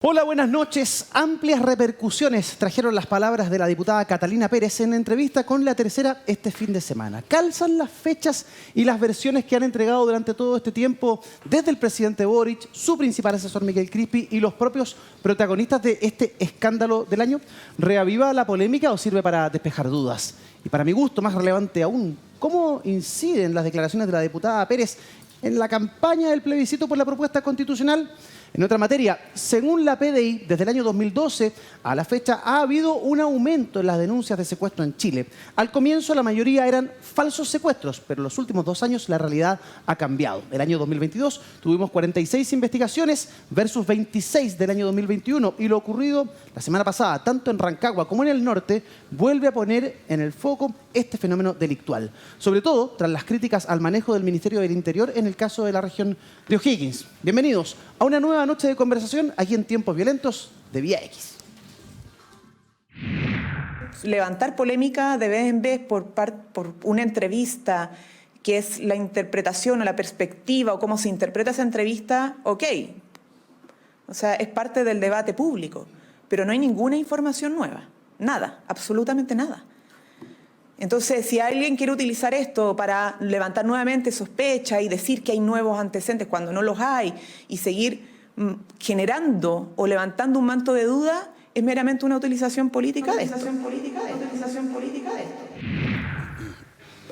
Hola, buenas noches. Amplias repercusiones trajeron las palabras de la diputada Catalina Pérez en entrevista con La Tercera este fin de semana. Calzan las fechas y las versiones que han entregado durante todo este tiempo desde el presidente Boric, su principal asesor Miguel Crispi y los propios protagonistas de este escándalo del año. ¿Reaviva la polémica o sirve para despejar dudas? Y para mi gusto, más relevante aún, ¿cómo inciden las declaraciones de la diputada Pérez en la campaña del plebiscito por la propuesta constitucional? En otra materia, según la PDI, desde el año 2012 a la fecha ha habido un aumento en las denuncias de secuestro en Chile. Al comienzo la mayoría eran falsos secuestros, pero en los últimos 2 años la realidad ha cambiado. El año 2022 tuvimos 46 investigaciones versus 26 del año 2021 y lo ocurrido la semana pasada, tanto en Rancagua como en el norte, vuelve a poner en el foco este fenómeno delictual. Sobre todo tras las críticas al manejo del Ministerio del Interior en el caso de la región de O'Higgins. Bienvenidos a una nueva noche de conversación aquí en Tiempos Violentos de Vía X. Levantar polémica de vez en vez por una entrevista que es la interpretación o la perspectiva o cómo se interpreta esa entrevista, ok. O sea, es parte del debate público, pero no hay ninguna información nueva. Nada, absolutamente nada. Entonces, si alguien quiere utilizar esto para levantar nuevamente sospecha y decir que hay nuevos antecedentes cuando no los hay y seguir generando o levantando un manto de duda, es meramente una utilización política de esto.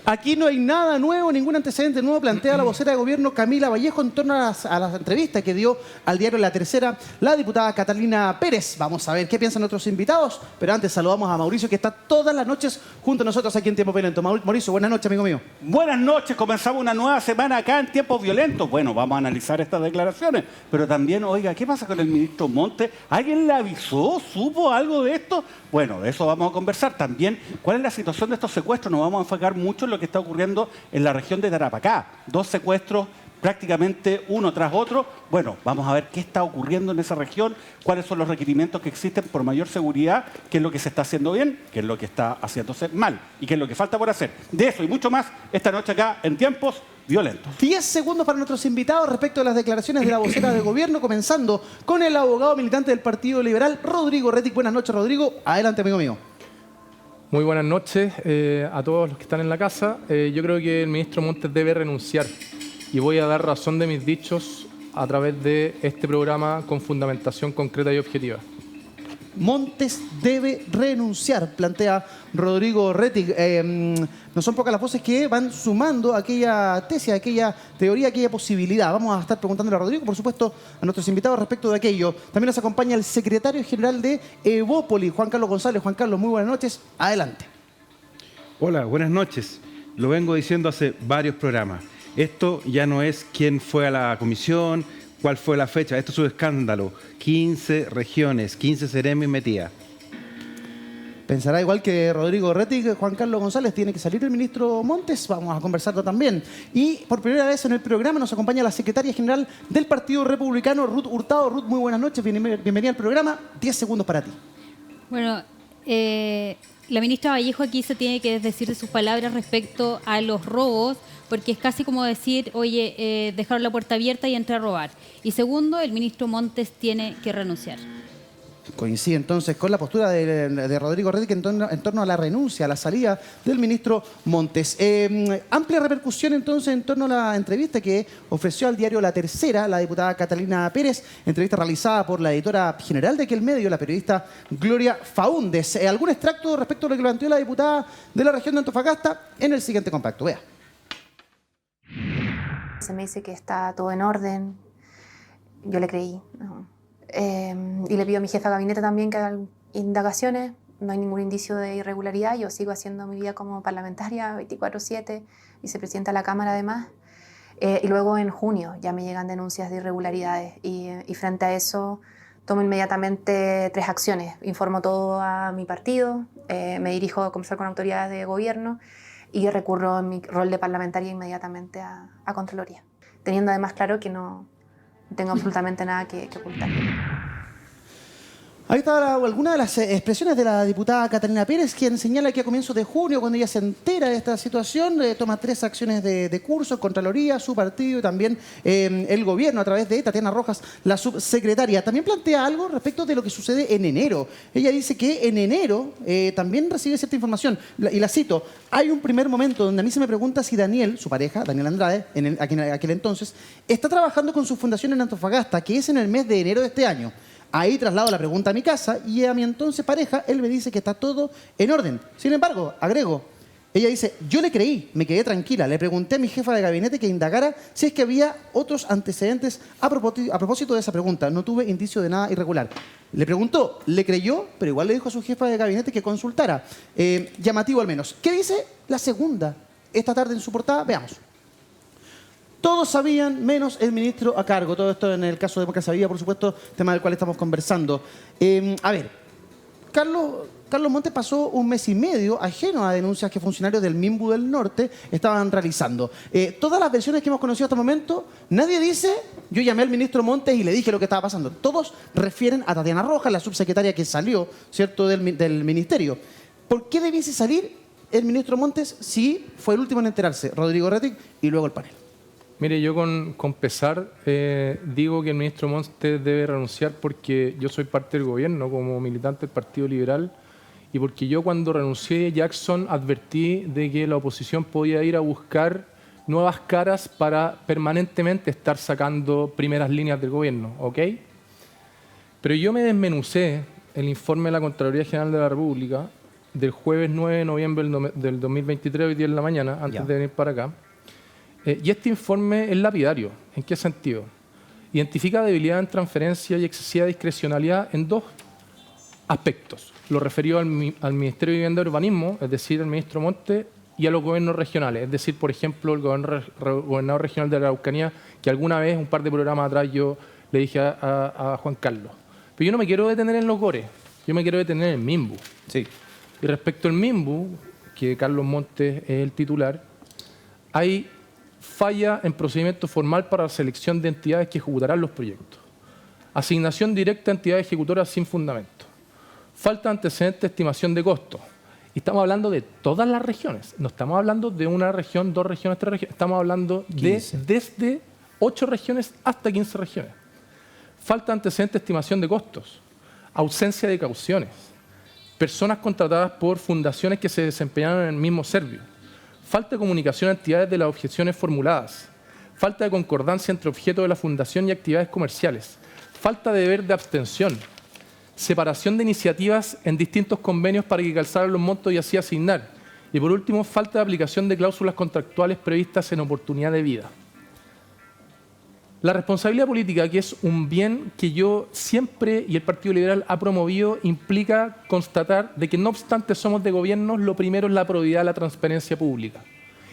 Aquí no hay nada nuevo, ningún antecedente nuevo, plantea la vocera de gobierno Camila Vallejo en torno a las entrevistas que dio al diario La Tercera la diputada Catalina Pérez. Vamos a ver qué piensan nuestros invitados, pero antes saludamos a Mauricio, que está todas las noches junto a nosotros aquí en Tiempos Violentos. Mauricio, buenas noches, amigo mío. Buenas noches, comenzamos una nueva semana acá en Tiempos Violentos. Bueno, vamos a analizar estas declaraciones, pero también, oiga, ¿qué pasa con el ministro Montes? ¿Alguien le avisó? ¿Supo algo de esto? Bueno, de eso vamos a conversar. También, ¿cuál es la situación de estos secuestros? Nos vamos a enfocar mucho en lo que está ocurriendo en la región de Tarapacá. 2 secuestros prácticamente uno tras otro. Bueno, vamos a ver qué está ocurriendo en esa región, cuáles son los requerimientos que existen por mayor seguridad, qué es lo que se está haciendo bien, qué es lo que está haciéndose mal y qué es lo que falta por hacer. De eso y mucho más esta noche acá en Tiempos Violentos. 10 segundos para nuestros invitados respecto a las declaraciones de la vocera de gobierno, comenzando con el abogado militante del Partido Liberal, Rodrigo Rettig. Buenas noches, Rodrigo. Adelante, amigo mío. Muy buenas noches a todos los que están en la casa. Yo creo que el ministro Montes debe renunciar y voy a dar razón de mis dichos a través de este programa con fundamentación concreta y objetiva. Montes debe renunciar, plantea Rodrigo Rettig. No son pocas las voces que van sumando aquella tesis, aquella teoría, aquella posibilidad. Vamos a estar preguntándole a Rodrigo, por supuesto, a nuestros invitados respecto de aquello. También nos acompaña el secretario general de Evópoli, Juan Carlos González. Juan Carlos, muy buenas noches. Adelante. Hola, buenas noches. Lo vengo diciendo hace varios programas. Esto ya no es quién fue a la comisión, cuál fue la fecha. Esto es un escándalo. 15 regiones, 15 seremis metidas. Pensará igual que Rodrigo Rettig, Juan Carlos González, tiene que salir el ministro Montes. Vamos a conversarlo también. Y por primera vez en el programa nos acompaña la secretaria general del Partido Republicano, Ruth Hurtado. Ruth, muy buenas noches. Bienvenida al programa. 10 segundos para ti. Bueno, la ministra Vallejo aquí se tiene que desdecir de sus palabras respecto a los robos, porque es casi como decir, oye, dejaron la puerta abierta y entré a robar. Y segundo, el ministro Montes tiene que renunciar. Coincide entonces con la postura de Rodrigo Rettig en torno a la renuncia, a la salida del ministro Montes. Amplia repercusión entonces en torno a la entrevista que ofreció al diario La Tercera la diputada Catalina Pérez, entrevista realizada por la editora general de aquel medio, la periodista Gloria Faúndez. ¿Algún extracto respecto a lo que planteó la diputada de la región de Antofagasta? En el siguiente compacto. Vea. Se me dice que está todo en orden. Yo le creí, ¿no? Y le pido a mi jefa de gabinete también que haga indagaciones. No hay ningún indicio de irregularidad. Yo sigo haciendo mi vida como parlamentaria 24/7, vicepresidenta de la Cámara además. Y luego en junio ya me llegan denuncias de irregularidades. Y frente a eso tomo inmediatamente 3 acciones. Informo todo a mi partido, me dirijo a conversar con autoridades de gobierno y recurro en mi rol de parlamentaria inmediatamente a Contraloría, teniendo además claro que no tengo absolutamente nada que ocultar. Ahí está alguna de las expresiones de la diputada Catalina Pérez, quien señala que a comienzos de junio, cuando ella se entera de esta situación, toma 3 acciones de curso, Contraloría, su partido y también el gobierno a través de Tatiana Rojas, la subsecretaria. También plantea algo respecto de lo que sucede en enero. Ella dice que en enero también recibe cierta información. Y la cito, hay un primer momento donde a mí se me pregunta si Daniel, su pareja, Daniel Andrade, aquel entonces, está trabajando con su fundación en Antofagasta, que es en el mes de enero de este año. Ahí traslado la pregunta a mi casa y a mi entonces pareja, él me dice que está todo en orden. Sin embargo, agrego, ella dice, yo le creí, me quedé tranquila. Le pregunté a mi jefa de gabinete que indagara si es que había otros antecedentes a propósito de esa pregunta. No tuve indicio de nada irregular. Le preguntó, le creyó, pero igual le dijo a su jefa de gabinete que consultara. Llamativo al menos. ¿Qué dice la segunda esta tarde en su portada? Veamos. Todos sabían, menos el ministro a cargo. Todo esto en el caso de Democracia Viva, por supuesto, tema del cual estamos conversando. A ver, Carlos Montes pasó un mes y medio ajeno a denuncias que funcionarios del MIMBU del Norte estaban realizando. Todas las versiones que hemos conocido hasta el momento, nadie dice, yo llamé al ministro Montes y le dije lo que estaba pasando. Todos refieren a Tatiana Rojas, la subsecretaria que salió, ¿cierto?, del ministerio. ¿Por qué debiese salir el ministro Montes si fue el último en enterarse? Rodrigo Rettig y luego el panel. Mire, yo con pesar digo que el ministro Montes debe renunciar porque yo soy parte del gobierno como militante del Partido Liberal y porque yo cuando renuncié a Jackson advertí de que la oposición podía ir a buscar nuevas caras para permanentemente estar sacando primeras líneas del gobierno, ¿ok? Pero yo me desmenucé el informe de la Contraloría General de la República del jueves 9 de noviembre del 2023, hoy día en la mañana, antes de venir para acá. Y este informe es lapidario. ¿En qué sentido? Identifica debilidad en transferencia y excesiva discrecionalidad en 2 aspectos. Lo referido al Ministerio de Vivienda y Urbanismo, es decir, al ministro Montes, y a los gobiernos regionales, es decir, por ejemplo, el gobernador regional de la Araucanía, que alguna vez, un par de programas atrás, yo le dije a Juan Carlos. Pero yo no me quiero detener en los GORES, yo me quiero detener en el MIMBU. Sí. Y respecto al MIMBU, que Carlos Montes es el titular, hay falla en procedimiento formal para la selección de entidades que ejecutarán los proyectos. Asignación directa a entidades ejecutoras sin fundamento. Falta de antecedente de estimación de costos. Y estamos hablando de todas las regiones. No estamos hablando de una región, 2 regiones, 3 regiones. Estamos hablando de desde 8 regiones hasta 15 regiones. Falta de antecedente de estimación de costos. Ausencia de cauciones. Personas contratadas por fundaciones que se desempeñaron en el mismo servicio. Falta de comunicación a entidades de las objeciones formuladas. Falta de concordancia entre objeto de la fundación y actividades comerciales. Falta de deber de abstención. Separación de iniciativas en distintos convenios para que calzaran los montos y así asignar. Y por último, falta de aplicación de cláusulas contractuales previstas en oportunidad de vida. La responsabilidad política, que es un bien que yo siempre y el Partido Liberal ha promovido, implica constatar de que no obstante somos de gobiernos, lo primero es la probidad, la transparencia pública.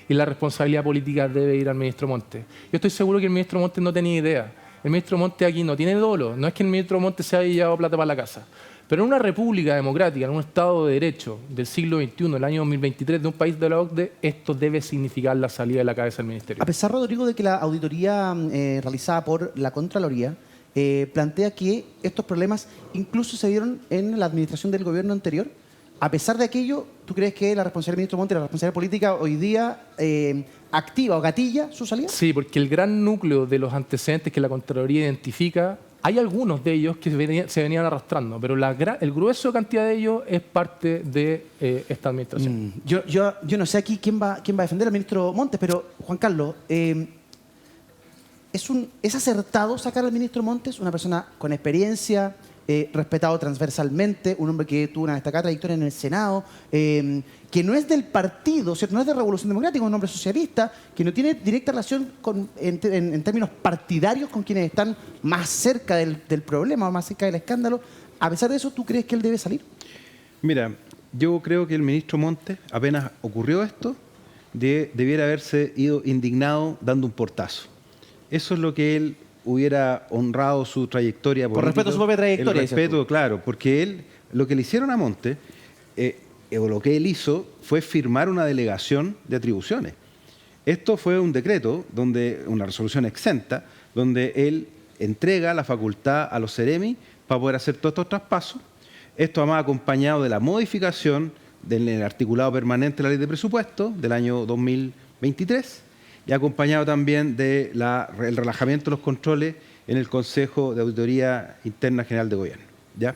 Y la responsabilidad política debe ir al ministro Montes. Yo estoy seguro que el ministro Montes no tenía idea. El ministro Montes aquí no tiene dolo. No es que el ministro Montes se haya llevado plata para la casa. Pero en una república democrática, en un Estado de Derecho del siglo XXI, el año 2023, de un país de la OCDE, esto debe significar la salida de la cabeza del ministerio. A pesar, Rodrigo, de que la auditoría realizada por la Contraloría plantea que estos problemas incluso se dieron en la administración del gobierno anterior, a pesar de aquello, ¿tú crees que la responsabilidad del ministro Montes, la responsabilidad política hoy día activa o gatilla su salida? Sí, porque el gran núcleo de los antecedentes que la Contraloría identifica, hay algunos de ellos que se venían arrastrando, pero el grueso cantidad de ellos es parte de esta administración. Yo no sé aquí quién va a defender al ministro Montes, pero Juan Carlos, ¿es acertado sacar al ministro Montes, una persona con experiencia, respetado transversalmente, un hombre que tuvo una destacada trayectoria en el Senado, que no es del partido, ¿cierto? No es de Revolución Democrática, un hombre socialista, que no tiene directa relación en términos partidarios con quienes están más cerca del problema, más cerca del escándalo? A pesar de eso, ¿tú crees que él debe salir? Mira, yo creo que el ministro Montes, apenas ocurrió esto, debiera haberse ido indignado dando un portazo. Eso es lo que él hubiera honrado su trayectoria política. Por respeto a su propia trayectoria. El respeto, claro, porque él, lo que le hicieron a Montes, o lo que él hizo, fue firmar una delegación de atribuciones. Esto fue un decreto, una resolución exenta, donde él entrega la facultad a los Ceremi para poder hacer todos estos traspasos Esto además acompañado de la modificación del articulado permanente de la ley de presupuesto del año 2023 y acompañado también del relajamiento de los controles en el Consejo de Auditoría Interna General de Gobierno, ¿ya?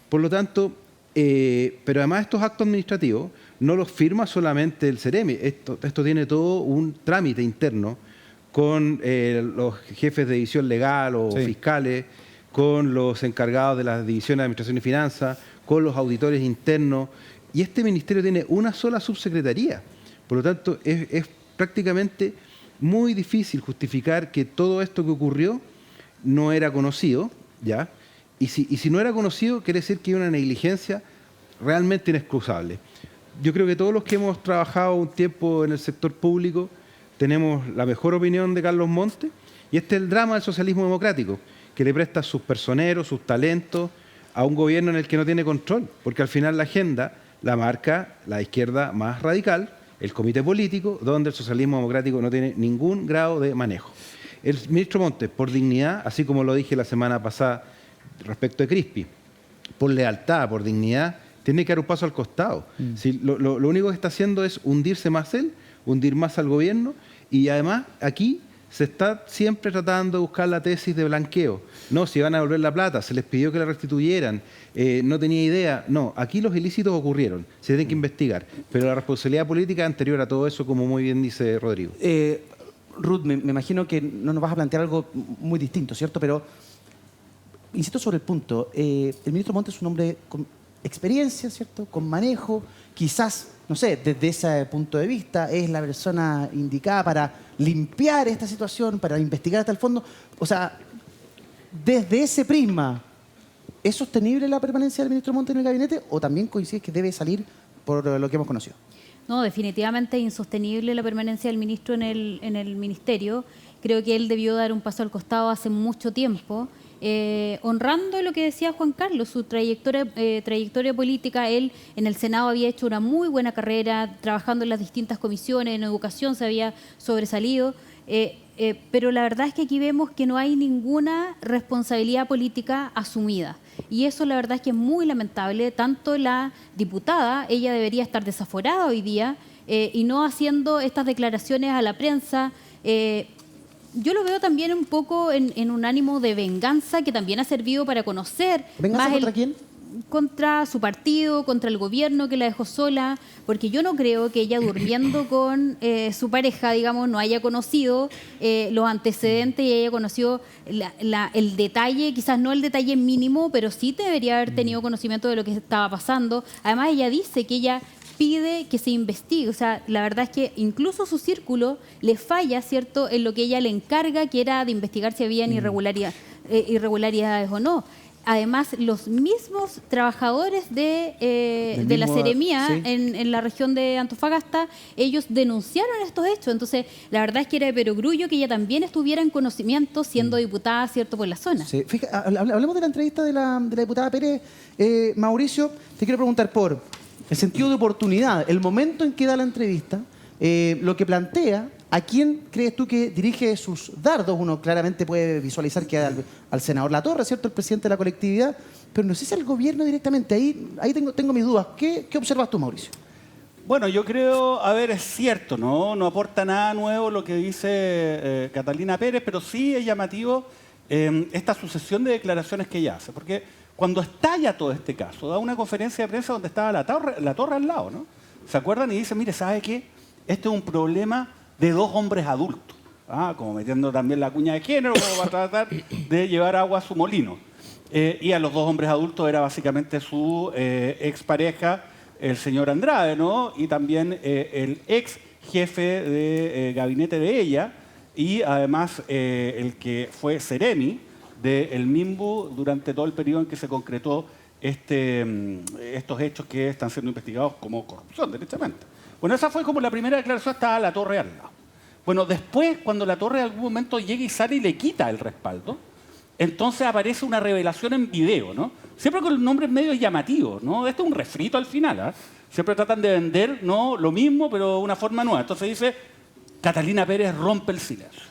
Por lo tanto, pero además estos actos administrativos no los firma solamente el Ceremi, esto tiene todo un trámite interno con los jefes de división legal o fiscales, con los encargados de las divisiones de Administración y Finanzas, con los auditores internos, y este ministerio tiene una sola subsecretaría. Por lo tanto, es prácticamente muy difícil justificar que todo esto que ocurrió no era conocido, ¿ya? Y si no era conocido, quiere decir que hay una negligencia realmente inexcusable. Yo creo que todos los que hemos trabajado un tiempo en el sector público tenemos la mejor opinión de Carlos Montes, y este es el drama del socialismo democrático, que le presta sus personeros, sus talentos a un gobierno en el que no tiene control, porque al final la agenda la marca la izquierda más radical, el comité político, donde el socialismo democrático no tiene ningún grado de manejo. El ministro Montes, por dignidad, así como lo dije la semana pasada respecto de Crispi, por lealtad, por dignidad, tiene que dar un paso al costado. Si lo único que está haciendo es hundirse más él, hundir más al gobierno, y además aquí se está siempre tratando de buscar la tesis de blanqueo. No, si van a devolver la plata, se les pidió que la restituyeran, no tenía idea. No, aquí los ilícitos ocurrieron, se tienen que investigar, pero la responsabilidad política es anterior a todo eso, como muy bien dice Rodrigo. Ruth, me imagino que no nos vas a plantear algo muy distinto, ¿cierto? Pero insisto sobre el punto. El ministro Montes es un hombre con experiencia, ¿cierto? Con manejo, quizás, no sé, desde ese punto de vista, es la persona indicada para limpiar esta situación, para investigar hasta el fondo. O sea, desde ese prisma, ¿es sostenible la permanencia del ministro Montes en el gabinete o también coincide que debe salir por lo que hemos conocido? No, definitivamente insostenible la permanencia del ministro en el ministerio. Creo que él debió dar un paso al costado hace mucho tiempo. Honrando lo que decía Juan Carlos, su trayectoria política. Él en el Senado había hecho una muy buena carrera, trabajando en las distintas comisiones, en educación se había sobresalido, pero la verdad es que aquí vemos que no hay ninguna responsabilidad política asumida. Y eso la verdad es que es muy lamentable. Tanto la diputada, ella debería estar desaforada hoy día y no haciendo estas declaraciones a la prensa. Yo lo veo también un poco en un ánimo de venganza que también ha servido para conocer. ¿Venganza contra quién? Contra su partido, contra el gobierno que la dejó sola, porque yo no creo que ella durmiendo con su pareja, digamos, no haya conocido los antecedentes y haya conocido el detalle, quizás no el detalle mínimo, pero sí debería haber tenido conocimiento de lo que estaba pasando. Además, ella dice que ella pide que se investigue. O sea, la verdad es que incluso su círculo le falla, ¿cierto?, en lo que ella le encarga, que era de investigar si habían irregularidades o no. Además, los mismos trabajadores de la Seremía en la región de Antofagasta, ellos denunciaron estos hechos. Entonces, la verdad es que era de perogrullo que ella también estuviera en conocimiento, siendo diputada, ¿cierto?, por la zona. Sí. Hablemos de la entrevista de la diputada Pérez. Mauricio, te quiero preguntar por el sentido de oportunidad, el momento en que da la entrevista, lo que plantea. ¿A quién crees tú que dirige sus dardos? Uno claramente puede visualizar que al senador Latorre, ¿cierto?, el presidente de la colectividad, pero no sé si al gobierno directamente. Ahí tengo mis dudas. ¿Qué observas tú, Mauricio? Bueno, yo creo, a ver, es cierto, no aporta nada nuevo lo que dice Catalina Pérez, pero sí es llamativo esta sucesión de declaraciones que ella hace, porque cuando estalla todo este caso, da una conferencia de prensa donde estaba la torre al lado, ¿no? ¿Se acuerdan? Y dice, mire, ¿sabe qué? Este es un problema de dos hombres adultos, como metiendo también la cuña de género, como para tratar de llevar agua a su molino. Y a los dos hombres adultos era básicamente su expareja, el señor Andrade, ¿no? Y también el ex jefe de gabinete de ella, y además el que fue Ceremi del MIMBU durante todo el periodo en que se concretó estos hechos que están siendo investigados como corrupción, derechamente. Bueno, esa fue como la primera declaración, estaba la Torre al lado. Bueno, después, cuando la Torre en algún momento llega y sale y le quita el respaldo, entonces aparece una revelación en video, ¿no? Siempre con el nombre medio llamativo, ¿no? Esto es un refrito al final, ¿eh? Siempre tratan de vender, ¿no?, lo mismo, pero de una forma nueva. Entonces dice, Catalina Pérez rompe el silencio.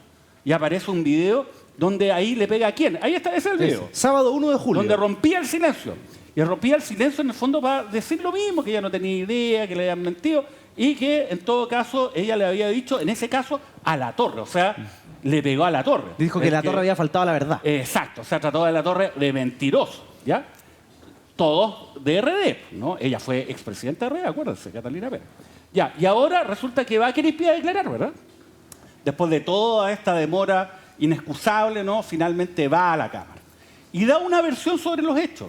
Y aparece un video donde ahí le pega a quién. Ahí está, ese es el video. Sábado 1 de julio. Donde rompía el silencio. Y rompía el silencio en el fondo para decir lo mismo, que ella no tenía idea, que le habían mentido, y que en todo caso ella le había dicho, en ese caso, a la Torre. O sea, le pegó a la Torre. Dijo que la Torre había faltado a la verdad. Exacto, o sea, trató a la Torre de mentiroso, ¿ya? Todos de RD, ¿no? Ella fue expresidenta de RD, acuérdense, Catalina Pérez. Ya, y ahora resulta que va a Crispi a declarar, ¿verdad? Después de toda esta demora inexcusable, ¿no? Finalmente va a la Cámara. Y da una versión sobre los hechos.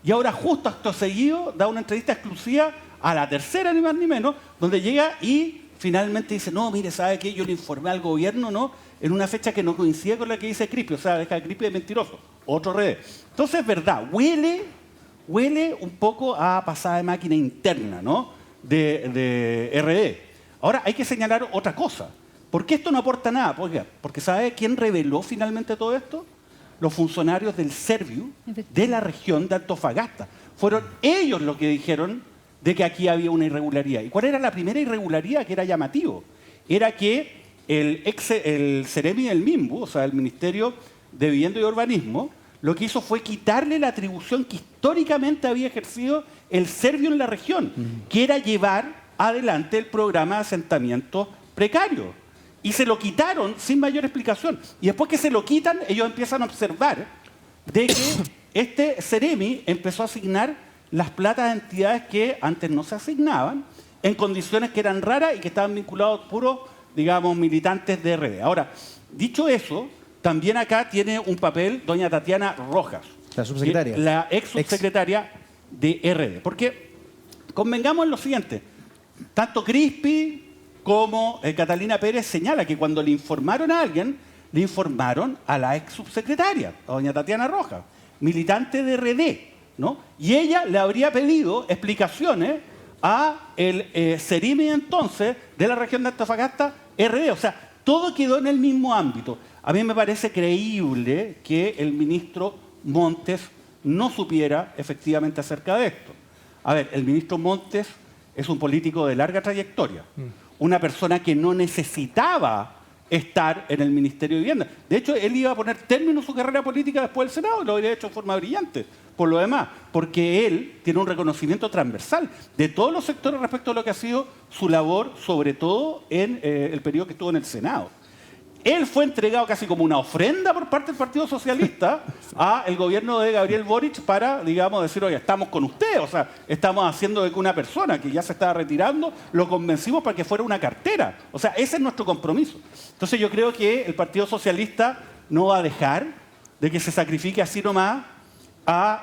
Y ahora, justo acto seguido, da una entrevista exclusiva a La Tercera, ni más ni menos, donde llega y finalmente dice, no, mire, ¿sabe qué? Yo le informé al gobierno, ¿no? En una fecha que no coincide con la que dice Crispi, o sea, deja a Crispi de mentiroso. Otro RD. Entonces, es verdad, huele un poco a pasada de máquina interna, ¿no? De RD. Ahora, hay que señalar otra cosa. ¿Por qué esto no aporta nada? Porque ¿sabe quién reveló finalmente todo esto? Los funcionarios del Serviu de la región de Antofagasta. Fueron ellos los que dijeron de que aquí había una irregularidad. ¿Y cuál era la primera irregularidad que era llamativo? Era que el Ceremi del MIMBU, o sea, el Ministerio de Vivienda y Urbanismo, lo que hizo fue quitarle la atribución que históricamente había ejercido el Serviu en la región, que era llevar adelante el programa de asentamiento precario. Y se lo quitaron sin mayor explicación. Y después que se lo quitan, ellos empiezan a observar de que este Ceremi empezó a asignar las platas a entidades que antes no se asignaban, en condiciones que eran raras y que estaban vinculados puros, digamos, militantes de RD. Ahora, dicho eso, también acá tiene un papel doña Tatiana Rojas, la subsecretaria. La ex subsecretaria de RD. Porque convengamos en lo siguiente, tanto Crispi como Catalina Pérez señala que cuando le informaron a alguien, le informaron a la ex subsecretaria, a doña Tatiana Rojas, militante de RD, ¿no? Y ella le habría pedido explicaciones a el Ceremi entonces de la región de Antofagasta, RD. O sea, todo quedó en el mismo ámbito. A mí me parece creíble que el ministro Montes no supiera efectivamente acerca de esto. A ver, el ministro Montes es un político de larga trayectoria. Una persona que no necesitaba estar en el Ministerio de Vivienda. De hecho, él iba a poner término a su carrera política después del Senado y lo habría hecho de forma brillante, por lo demás, porque él tiene un reconocimiento transversal de todos los sectores respecto a lo que ha sido su labor, sobre todo en el periodo que estuvo en el Senado. Él fue entregado casi como una ofrenda por parte del Partido Socialista al gobierno de Gabriel Boric para, digamos, decir, oye, estamos con usted, o sea, estamos haciendo de que una persona que ya se estaba retirando, lo convencimos para que fuera una cartera. O sea, ese es nuestro compromiso. Entonces yo creo que el Partido Socialista no va a dejar de que se sacrifique así nomás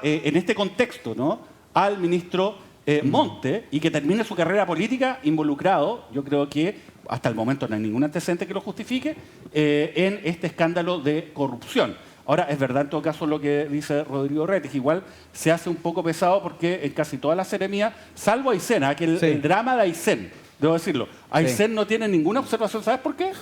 en este contexto, ¿no?, al ministro Montes y que termine su carrera política involucrado, yo creo que hasta el momento no hay ningún antecedente que lo justifique, en este escándalo de corrupción. Ahora, es verdad en todo caso lo que dice Rodrigo Rettig, igual se hace un poco pesado porque en casi todas las seremías, salvo Aysén, que el drama de Aysén, debo decirlo, Aysén no tiene ninguna observación, ¿sabes por qué?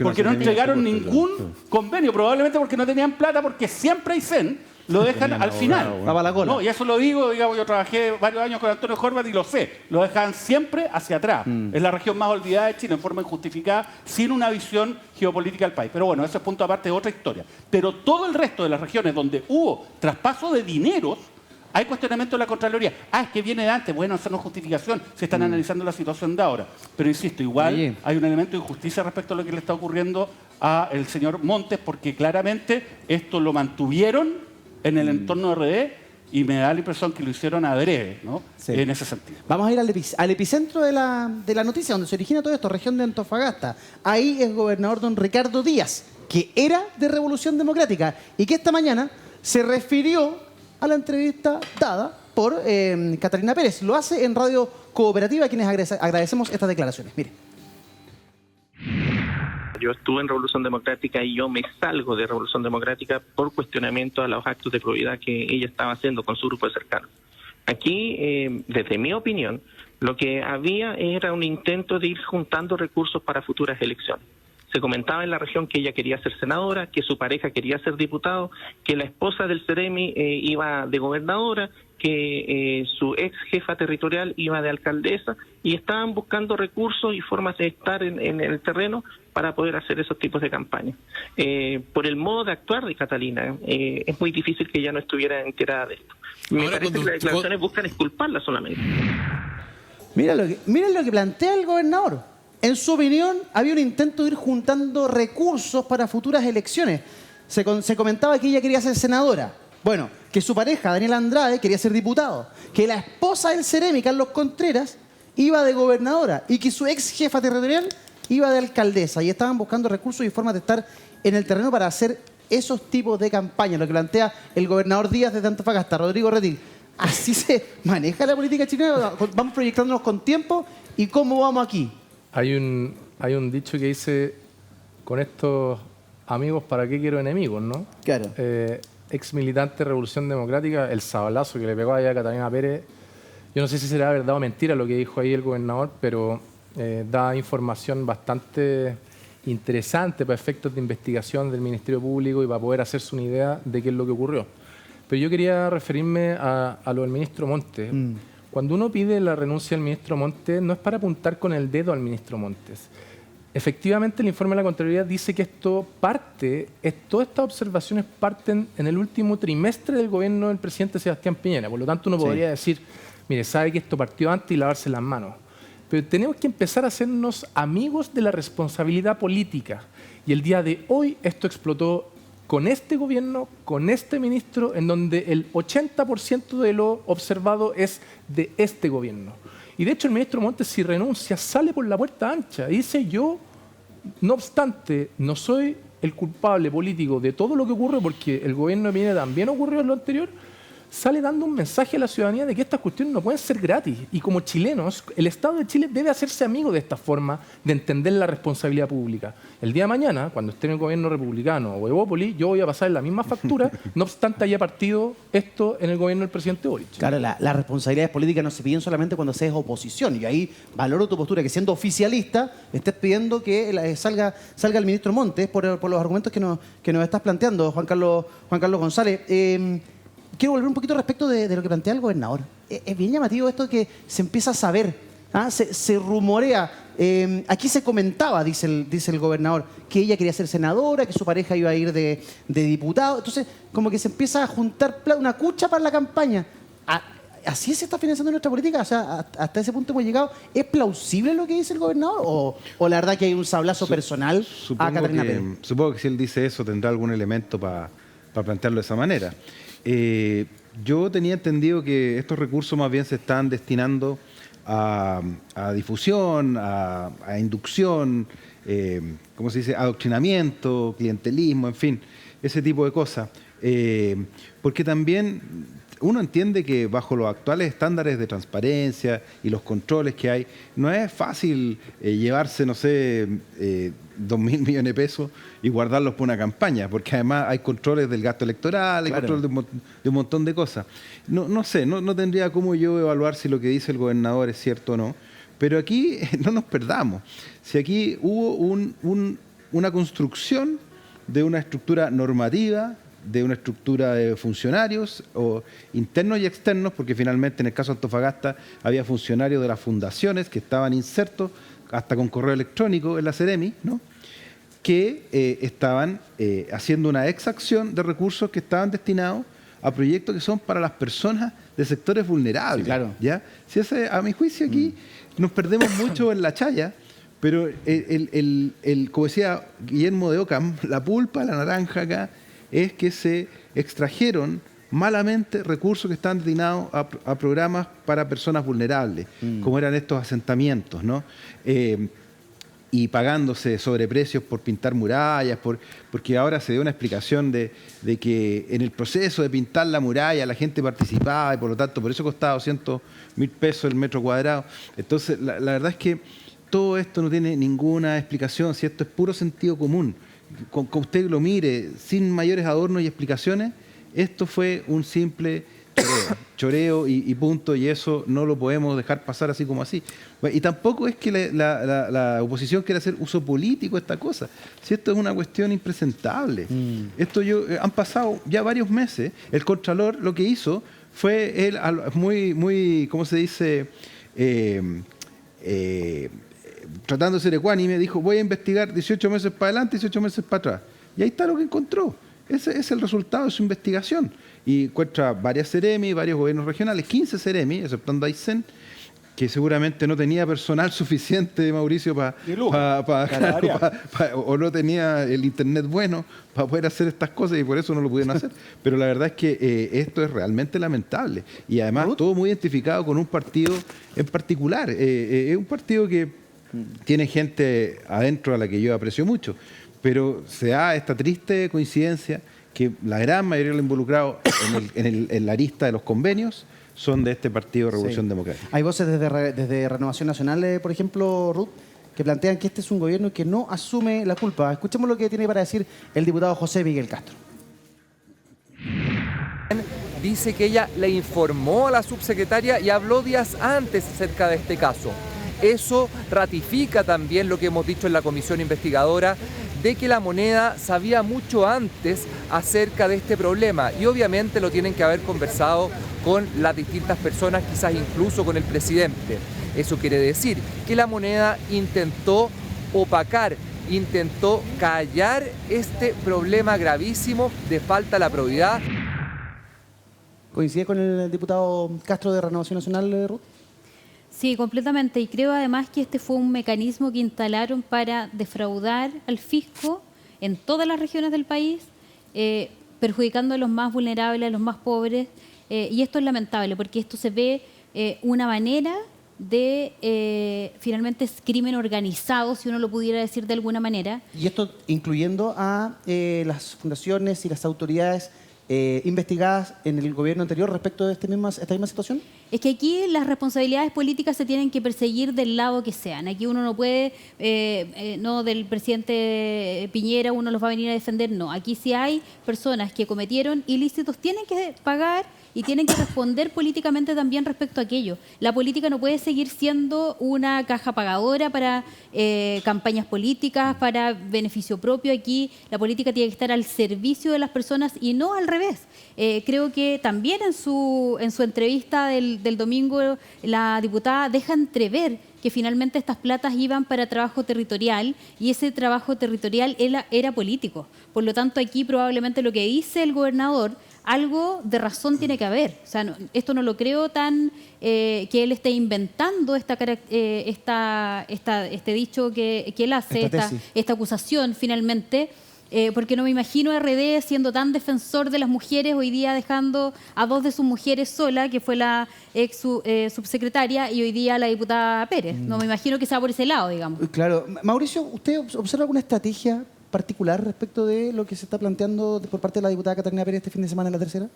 Porque no entregaron ningún convenio, probablemente porque no tenían plata, porque siempre Aysén lo dejan al final. No, y eso lo digo, digamos, yo trabajé varios años con Antonio Horvath y lo sé. Lo dejan siempre hacia atrás. Es la región más olvidada de Chile en forma injustificada, sin una visión geopolítica del país. Pero bueno, ese es punto aparte de otra historia. Pero todo el resto de las regiones donde hubo traspaso de dineros, hay cuestionamiento de la Contraloría. Es que viene de antes. Bueno, esa no es justificación. Se están analizando la situación de ahora. Pero insisto, igual hay un elemento de injusticia respecto a lo que le está ocurriendo al señor Montes, porque claramente esto lo mantuvieron en el entorno de RD y me da la impresión que lo hicieron adrede, ¿no? Sí. En ese sentido. Vamos a ir al epicentro de la noticia, donde se origina todo esto, región de Antofagasta. Ahí es gobernador don Ricardo Díaz, que era de Revolución Democrática y que esta mañana se refirió a la entrevista dada por Catalina Pérez. Lo hace en Radio Cooperativa, a quienes agradecemos estas declaraciones. Mire. Yo estuve en Revolución Democrática y yo me salgo de Revolución Democrática por cuestionamiento a los actos de probidad que ella estaba haciendo con su grupo de cercanos. Aquí, desde mi opinión, lo que había era un intento de ir juntando recursos para futuras elecciones. Se comentaba en la región que ella quería ser senadora, que su pareja quería ser diputado, que la esposa del Ceremi iba de gobernadora, que su ex jefa territorial iba de alcaldesa y estaban buscando recursos y formas de estar en el terreno para poder hacer esos tipos de campañas. Por el modo de actuar de Catalina, es muy difícil que ella no estuviera enterada de esto. Me parece que las declaraciones buscan exculparla solamente. Miren lo que plantea el gobernador. En su opinión, había un intento de ir juntando recursos para futuras elecciones. Se comentaba que ella quería ser senadora. Bueno, que su pareja, Daniel Andrade, quería ser diputado. Que la esposa del Ceremi, Carlos Contreras, iba de gobernadora. Y que su ex jefa territorial iba de alcaldesa. Y estaban buscando recursos y formas de estar en el terreno para hacer esos tipos de campañas. Lo que plantea el gobernador Díaz desde Antofagasta, Rodrigo Retín. ¿Así se maneja la política chilena? ¿Vamos proyectándonos con tiempo? ¿Y cómo vamos aquí? Hay un dicho que dice, con estos amigos, ¿para qué quiero enemigos? ¿No? Claro. Ex militante de Revolución Democrática, el sablazo que le pegó allá a Catalina Pérez. Yo no sé si será verdad o mentira lo que dijo ahí el gobernador, pero da información bastante interesante para efectos de investigación del Ministerio Público y para poder hacerse una idea de qué es lo que ocurrió. Pero yo quería referirme a lo del ministro Montes. Cuando uno pide la renuncia del ministro Montes, no es para apuntar con el dedo al ministro Montes. Efectivamente, el informe de la Contraloría dice que todas estas observaciones parten en el último trimestre del gobierno del presidente Sebastián Piñera. Por lo tanto, uno podría decir, mire, sabe que esto partió antes y lavarse las manos. Pero tenemos que empezar a hacernos amigos de la responsabilidad política. Y el día de hoy esto explotó con este gobierno, con este ministro, en donde el 80% de lo observado es de este gobierno. Y de hecho el ministro Montes, si renuncia, sale por la puerta ancha y dice, yo, no obstante, no soy el culpable político de todo lo que ocurre, porque el gobierno de Piñera también ocurrió en lo anterior, sale dando un mensaje a la ciudadanía de que estas cuestiones no pueden ser gratis. Y como chilenos, el Estado de Chile debe hacerse amigo de esta forma de entender la responsabilidad pública. El día de mañana, cuando esté en el gobierno republicano o Evópolis, yo voy a pasar la misma factura, no obstante haya partido esto en el gobierno del presidente Boric. Claro, las responsabilidades políticas no se piden solamente cuando se es oposición. Y ahí valoro tu postura, que siendo oficialista, estés pidiendo que salga el ministro Montes por los argumentos que nos estás planteando, Juan Carlos González. Quiero volver un poquito respecto de lo que plantea el gobernador. Es bien llamativo esto que se empieza a saber, se rumorea. Aquí se comentaba, dice el gobernador, que ella quería ser senadora, que su pareja iba a ir de diputado. Entonces, como que se empieza a juntar una cucha para la campaña. ¿Así se está financiando nuestra política? O sea, hasta ese punto hemos llegado. ¿Es plausible lo que dice el gobernador? ¿O la verdad que hay un sablazo personal a Catalina Pérez? Supongo que si él dice eso tendrá algún elemento para plantearlo de esa manera. Yo tenía entendido que estos recursos más bien se están destinando a difusión, a inducción, ¿cómo se dice? Adoctrinamiento, clientelismo, en fin, ese tipo de cosas. Porque también uno entiende que bajo los actuales estándares de transparencia y los controles que hay, no es fácil llevarse, no sé, 2.000 millones de pesos y guardarlos por una campaña, porque además hay controles del gasto electoral, hay controles de un montón de cosas. No sé, no tendría cómo yo evaluar si lo que dice el gobernador es cierto o no, pero aquí no nos perdamos. Si aquí hubo una construcción de una estructura normativa, de una estructura de funcionarios o internos y externos, porque finalmente en el caso de Antofagasta había funcionarios de las fundaciones que estaban insertos hasta con correo electrónico en la Ceremi, ¿no? Que estaban haciendo una exacción de recursos que estaban destinados a proyectos que son para las personas de sectores vulnerables. Sí, claro. ¿Ya? Si a mi juicio aquí nos perdemos mucho en la chaya, pero como decía Guillermo de Ockham, la pulpa, la naranja acá, es que se extrajeron malamente recursos que están destinados a programas para personas vulnerables, como eran estos asentamientos, ¿no? Y pagándose sobreprecios por pintar murallas, porque ahora se dio una explicación de que en el proceso de pintar la muralla la gente participaba y por lo tanto por eso costaba 200.000 pesos el metro cuadrado. Entonces la verdad es que todo esto no tiene ninguna explicación, si esto es puro sentido común. Con usted lo mire, sin mayores adornos y explicaciones, esto fue un simple choreo y punto, y eso no lo podemos dejar pasar así como así. Y tampoco es que la oposición quiera hacer uso político de esta cosa, si esto es una cuestión impresentable. Han pasado ya varios meses, el Contralor lo que hizo fue él muy, ¿cómo se dice? Tratando de ser ecuánime, dijo, voy a investigar 18 meses para adelante, 18 meses para atrás. Y ahí está lo que encontró. Ese es el resultado de su investigación. Y encuentra varias Seremi, varios gobiernos regionales, 15 Seremi, exceptando Aysén, que seguramente no tenía personal suficiente, Mauricio, o no tenía el internet bueno para poder hacer estas cosas y por eso no lo pudieron hacer. Pero la verdad es que esto es realmente lamentable. Y además todo muy identificado con un partido en particular. Es un partido que tiene gente adentro a la que yo aprecio mucho, pero se da esta triste coincidencia que la gran mayoría de los involucrados en la arista de los convenios son de este partido Revolución Democrática. Hay voces desde Renovación Nacional, por ejemplo, Ruth, que plantean que este es un gobierno que no asume la culpa. Escuchemos lo que tiene para decir el diputado José Miguel Castro. Dice que ella le informó a la subsecretaria y habló días antes acerca de este caso. Eso ratifica también lo que hemos dicho en la comisión investigadora, de que La Moneda sabía mucho antes acerca de este problema y obviamente lo tienen que haber conversado con las distintas personas, quizás incluso con el presidente. Eso quiere decir que La Moneda intentó opacar, intentó callar este problema gravísimo de falta a la probidad. ¿Coincide con el diputado Castro de Renovación Nacional, Ruth? Sí, completamente. Y creo además que este fue un mecanismo que instalaron para defraudar al fisco en todas las regiones del país, perjudicando a los más vulnerables, a los más pobres. Y esto es lamentable porque esto se ve una manera de, finalmente, es crimen organizado, si uno lo pudiera decir de alguna manera. Y esto incluyendo a las fundaciones y las autoridades investigadas en el gobierno anterior respecto de esta misma situación. Es que aquí las responsabilidades políticas se tienen que perseguir del lado que sean. Aquí uno no puede, no del presidente Piñera, uno los va a venir a defender, no. Aquí si hay personas que cometieron ilícitos, tienen que pagar y tienen que responder políticamente también respecto a aquello. La política no puede seguir siendo una caja pagadora para campañas políticas, para beneficio propio. Aquí la política tiene que estar al servicio de las personas y no al revés. Creo que también en su entrevista del domingo la diputada deja entrever que finalmente estas platas iban para trabajo territorial y ese trabajo territorial era político. Por lo tanto, aquí probablemente lo que dice el gobernador, algo de razón tiene que haber. O sea, esto no lo creo tan que él esté inventando este dicho que él hace, esta acusación finalmente, porque no me imagino a RD siendo tan defensor de las mujeres hoy día dejando a dos de sus mujeres sola, que fue la ex subsecretaria y hoy día la diputada Pérez. No me imagino que sea por ese lado, digamos. Claro. Mauricio, ¿usted observa alguna estrategia particular respecto de lo que se está planteando por parte de la diputada Catalina Pérez este fin de semana en la tercera?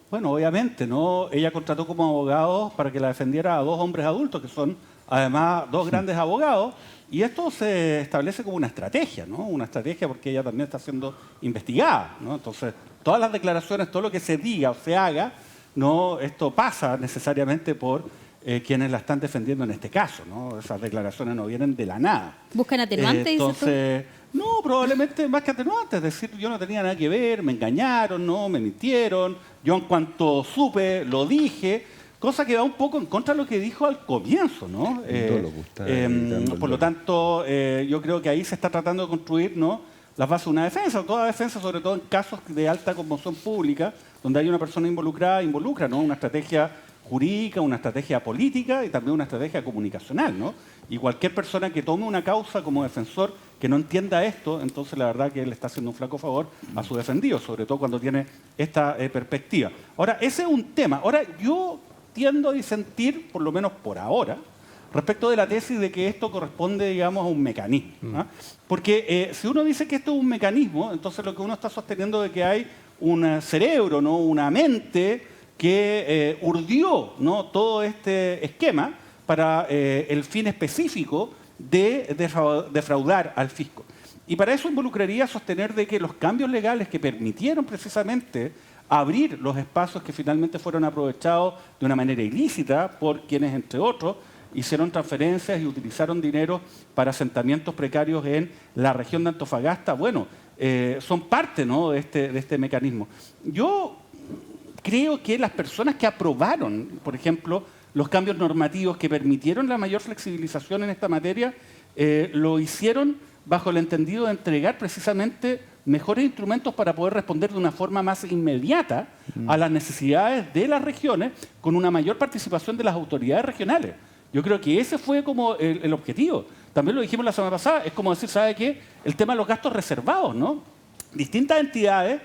Bueno, obviamente, ¿no? Ella contrató como abogados para que la defendiera a dos hombres adultos, que son además dos grandes abogados, y esto se establece como una estrategia, ¿no? Una estrategia porque ella también está siendo investigada, ¿no? Entonces, todas las declaraciones, todo lo que se diga o se haga, no, esto pasa necesariamente por quienes la están defendiendo en este caso, ¿no? Esas declaraciones no vienen de la nada. ¿Buscan atenuantes? Entonces, no, probablemente más que atenuantes, es decir, yo no tenía nada que ver, me engañaron, no, me mintieron, yo en cuanto supe, lo dije, cosa que va un poco en contra de lo que dijo al comienzo, ¿no? Por lo tanto, yo creo que ahí se está tratando de construir, ¿no?, las bases de una defensa, toda defensa, sobre todo en casos de alta conmoción pública, donde hay una persona involucrada, involucra, ¿no?, una estrategia jurídica, una estrategia política y también una estrategia comunicacional, ¿no? Y cualquier persona que tome una causa como defensor que no entienda esto, entonces la verdad que él está haciendo un flaco favor a su defendido, sobre todo cuando tiene esta perspectiva. Ahora, ese es un tema. Ahora, yo tiendo a disentir, por lo menos por ahora, respecto de la tesis de que esto corresponde, digamos, a un mecanismo, ¿no? Porque si uno dice que esto es un mecanismo, entonces lo que uno está sosteniendo es que hay un cerebro, ¿no?, una mente que urdió, ¿no?, todo este esquema para el fin específico de defraudar al fisco. Y para eso involucraría sostener de que los cambios legales que permitieron precisamente abrir los espacios que finalmente fueron aprovechados de una manera ilícita por quienes, entre otros, hicieron transferencias y utilizaron dinero para asentamientos precarios en la región de Antofagasta, bueno, son parte, ¿no?, de este mecanismo. Yo creo que las personas que aprobaron, por ejemplo, los cambios normativos que permitieron la mayor flexibilización en esta materia, lo hicieron bajo el entendido de entregar precisamente mejores instrumentos para poder responder de una forma más inmediata a las necesidades de las regiones con una mayor participación de las autoridades regionales. Yo creo que ese fue como el objetivo. También lo dijimos la semana pasada, es como decir, ¿sabe qué? El tema de los gastos reservados, ¿no? Distintas entidades,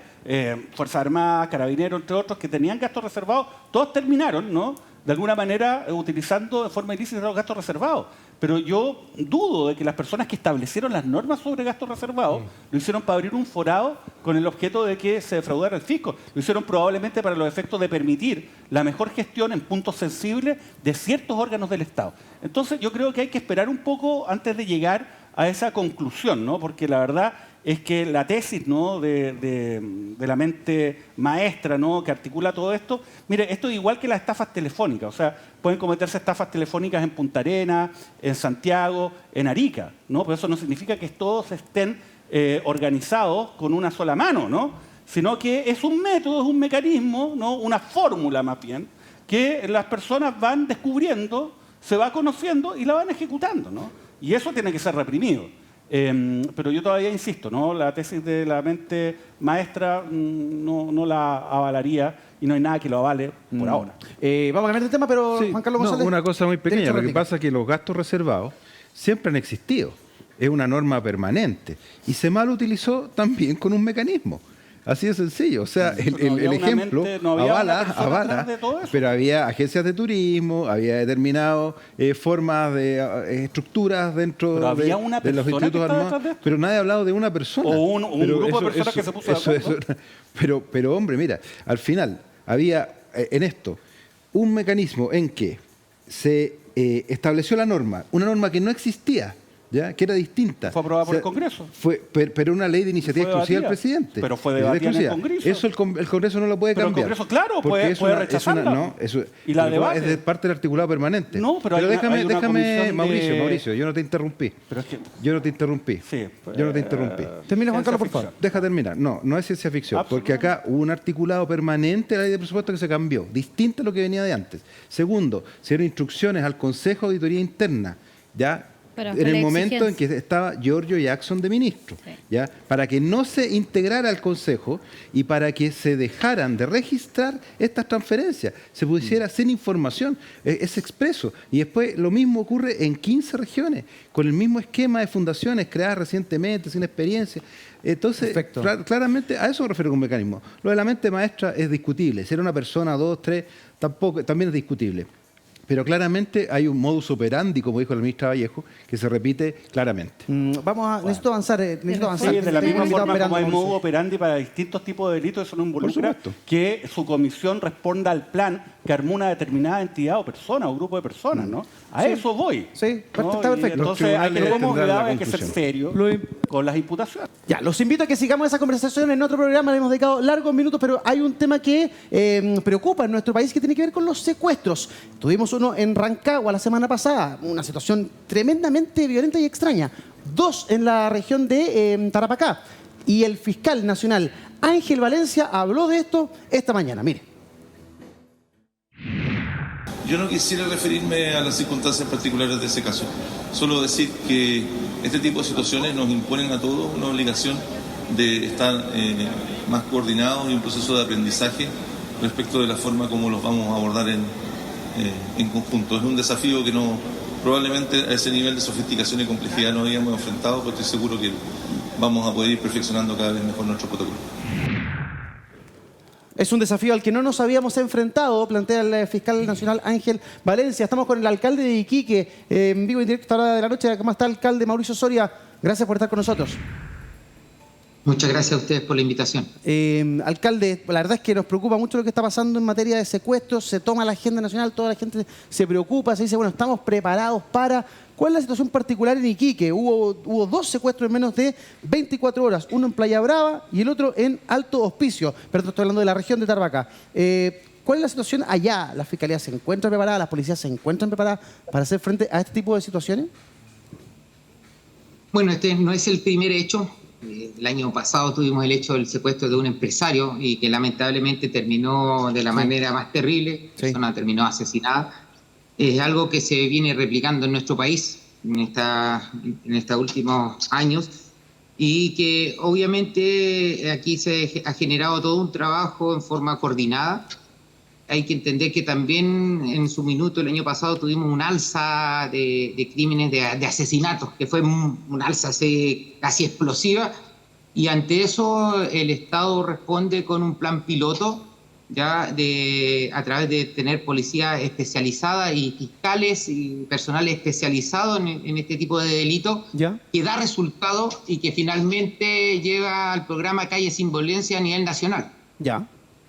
Fuerzas Armadas, Carabineros, entre otros, que tenían gastos reservados, todos terminaron, ¿no?, de alguna manera utilizando de forma ilícita los gastos reservados. Pero yo dudo de que las personas que establecieron las normas sobre gastos reservados lo hicieron para abrir un forado con el objeto de que se defraudara el fisco. Lo hicieron probablemente para los efectos de permitir la mejor gestión en puntos sensibles de ciertos órganos del Estado. Entonces yo creo que hay que esperar un poco antes de llegar a esa conclusión, ¿no? Porque la verdad es que la tesis, ¿no?, de la mente maestra, ¿no?, que articula todo esto, mire, esto es igual que las estafas telefónicas, o sea, pueden cometerse estafas telefónicas en Punta Arenas, en Santiago, en Arica, ¿no? Pero eso no significa que todos estén organizados con una sola mano, ¿no?, sino que es un método, es un mecanismo, ¿no?, una fórmula más bien, que las personas van descubriendo, se va conociendo y la van ejecutando, ¿no? Y eso tiene que ser reprimido. Pero yo todavía insisto, ¿no?, la tesis de la mente maestra no la avalaría y no hay nada que lo avale por ahora. Vamos a cambiar de tema, pero Sí, Juan Carlos no, González. una cosa muy pequeña. derecho a Lo que réplica. pasa es que los gastos reservados siempre han existido. Es una norma permanente. Y se mal utilizó también con un mecanismo. Así de sencillo. O sea, No había el una ejemplo mente, no había una persona detrás de todo eso. pero había agencias de turismo, había determinadas formas de estructuras dentro Pero había una de los persona que institutos estaba armados. detrás de esto. Pero nadie ha hablado de una persona. O un Pero grupo de personas que se puso de acuerdo. Pero hombre, mira, al final había en esto un mecanismo en que se estableció la norma, una norma que no existía, ¿ya?, que era distinta. Fue aprobada por el Congreso. Pero una ley de iniciativa Fue exclusiva del debatida. presidente. Pero fue De debatida en el exclusiva. Congreso. Eso el Congreso no lo puede Pero el cambiar. Congreso, claro, Porque puede rechazarla. no, eso, Y la pero debate. es de parte del articulado permanente. No, pero hay una déjame, comisión de- Mauricio, yo no te interrumpí. Pero es que, Yo no te interrumpí. sí, Yo no te interrumpí. Termina, Juan Carlos, por ciencia favor. Deja terminar. No es ciencia ficción, porque acá hubo un articulado permanente de la ley de presupuesto que se cambió, distinto a lo que venía de antes. Segundo, se dieron instrucciones al Consejo de Auditoría Interna, ¿ya?, Pero en fue el la momento en que exigencia. estaba Giorgio Jackson de ministro, Sí. ¿ya?, para que no se integrara al Consejo y para que se dejaran de registrar estas transferencias, se pusiera sin información, es expreso. Y después lo mismo ocurre en 15 regiones, con el mismo esquema de fundaciones creadas recientemente, sin experiencia. Entonces, Perfecto. claramente a eso me refiero con mecanismo. Lo de la mente maestra es discutible. Si era una persona, dos, tres, también es discutible. Pero claramente hay un modus operandi, como dijo la ministra Vallejo, que se repite claramente. Necesito avanzar. Necesito avanzar. sí, de la Tengo misma invitado forma esperando, como hay Mauricio. modo operandi para distintos tipos de delitos, eso no involucra supuesto. que su comisión responda al plan que armó una determinada entidad o persona o grupo de personas, ¿no? A eso voy. Sí, ¿no? está Y perfecto. entonces hay que Los tener tribunales cuidado, tendrán hay que la ser conclusión. serio con las imputaciones. Ya, los invito a que sigamos esa conversación en otro programa. Le hemos dedicado largos minutos, pero hay un tema que preocupa en nuestro país que tiene que ver con los secuestros. Tuvimos uno en Rancagua la semana pasada, una situación tremendamente violenta y extraña. 2 en la región de Tarapacá. Y el fiscal nacional Ángel Valencia habló de esto esta mañana. Mire. Yo no quisiera referirme a las circunstancias particulares de ese caso, solo decir que este tipo de situaciones nos imponen a todos una obligación de estar más coordinados y un proceso de aprendizaje respecto de la forma como los vamos a abordar en conjunto. Es un desafío que probablemente a ese nivel de sofisticación y complejidad no habíamos enfrentado, pero estoy seguro que vamos a poder ir perfeccionando cada vez mejor nuestro protocolo. Es un desafío al que no nos habíamos enfrentado, plantea el fiscal nacional Ángel Valencia. Estamos con el alcalde de Iquique, en vivo y directo a esta hora de la noche. ¿Cómo está, alcalde Mauricio Soria? Gracias por estar con nosotros. Muchas gracias a ustedes por la invitación. Alcalde, la verdad es que nos preocupa mucho lo que está pasando en materia de secuestros. Se toma la agenda nacional, toda la gente se preocupa, se dice, bueno, estamos preparados para... ¿Cuál es la situación particular en Iquique? Hubo 2 secuestros en menos de 24 horas, uno en Playa Brava y el otro en Alto Hospicio. Perdón, estoy hablando de la región de Tarapacá. ¿Cuál es la situación allá? ¿La Fiscalía se encuentra preparada? ¿Las policías se encuentran preparadas para hacer frente a este tipo de situaciones? Bueno, este no es el primer hecho El año pasado tuvimos el hecho del secuestro de un empresario y que lamentablemente terminó de la manera más terrible. La persona terminó asesinada. Es algo que se viene replicando en nuestro país en estos últimos años y que obviamente aquí se ha generado todo un trabajo en forma coordinada. Hay que entender que también en su minuto el año pasado tuvimos un alza de crímenes de asesinatos, que fue un alza casi explosiva, y ante eso el Estado responde con un plan piloto ya a través de tener policía especializada y fiscales y personal especializado en este tipo de delitos, que da resultados y que finalmente lleva al programa Calle Sin Violencia a nivel nacional.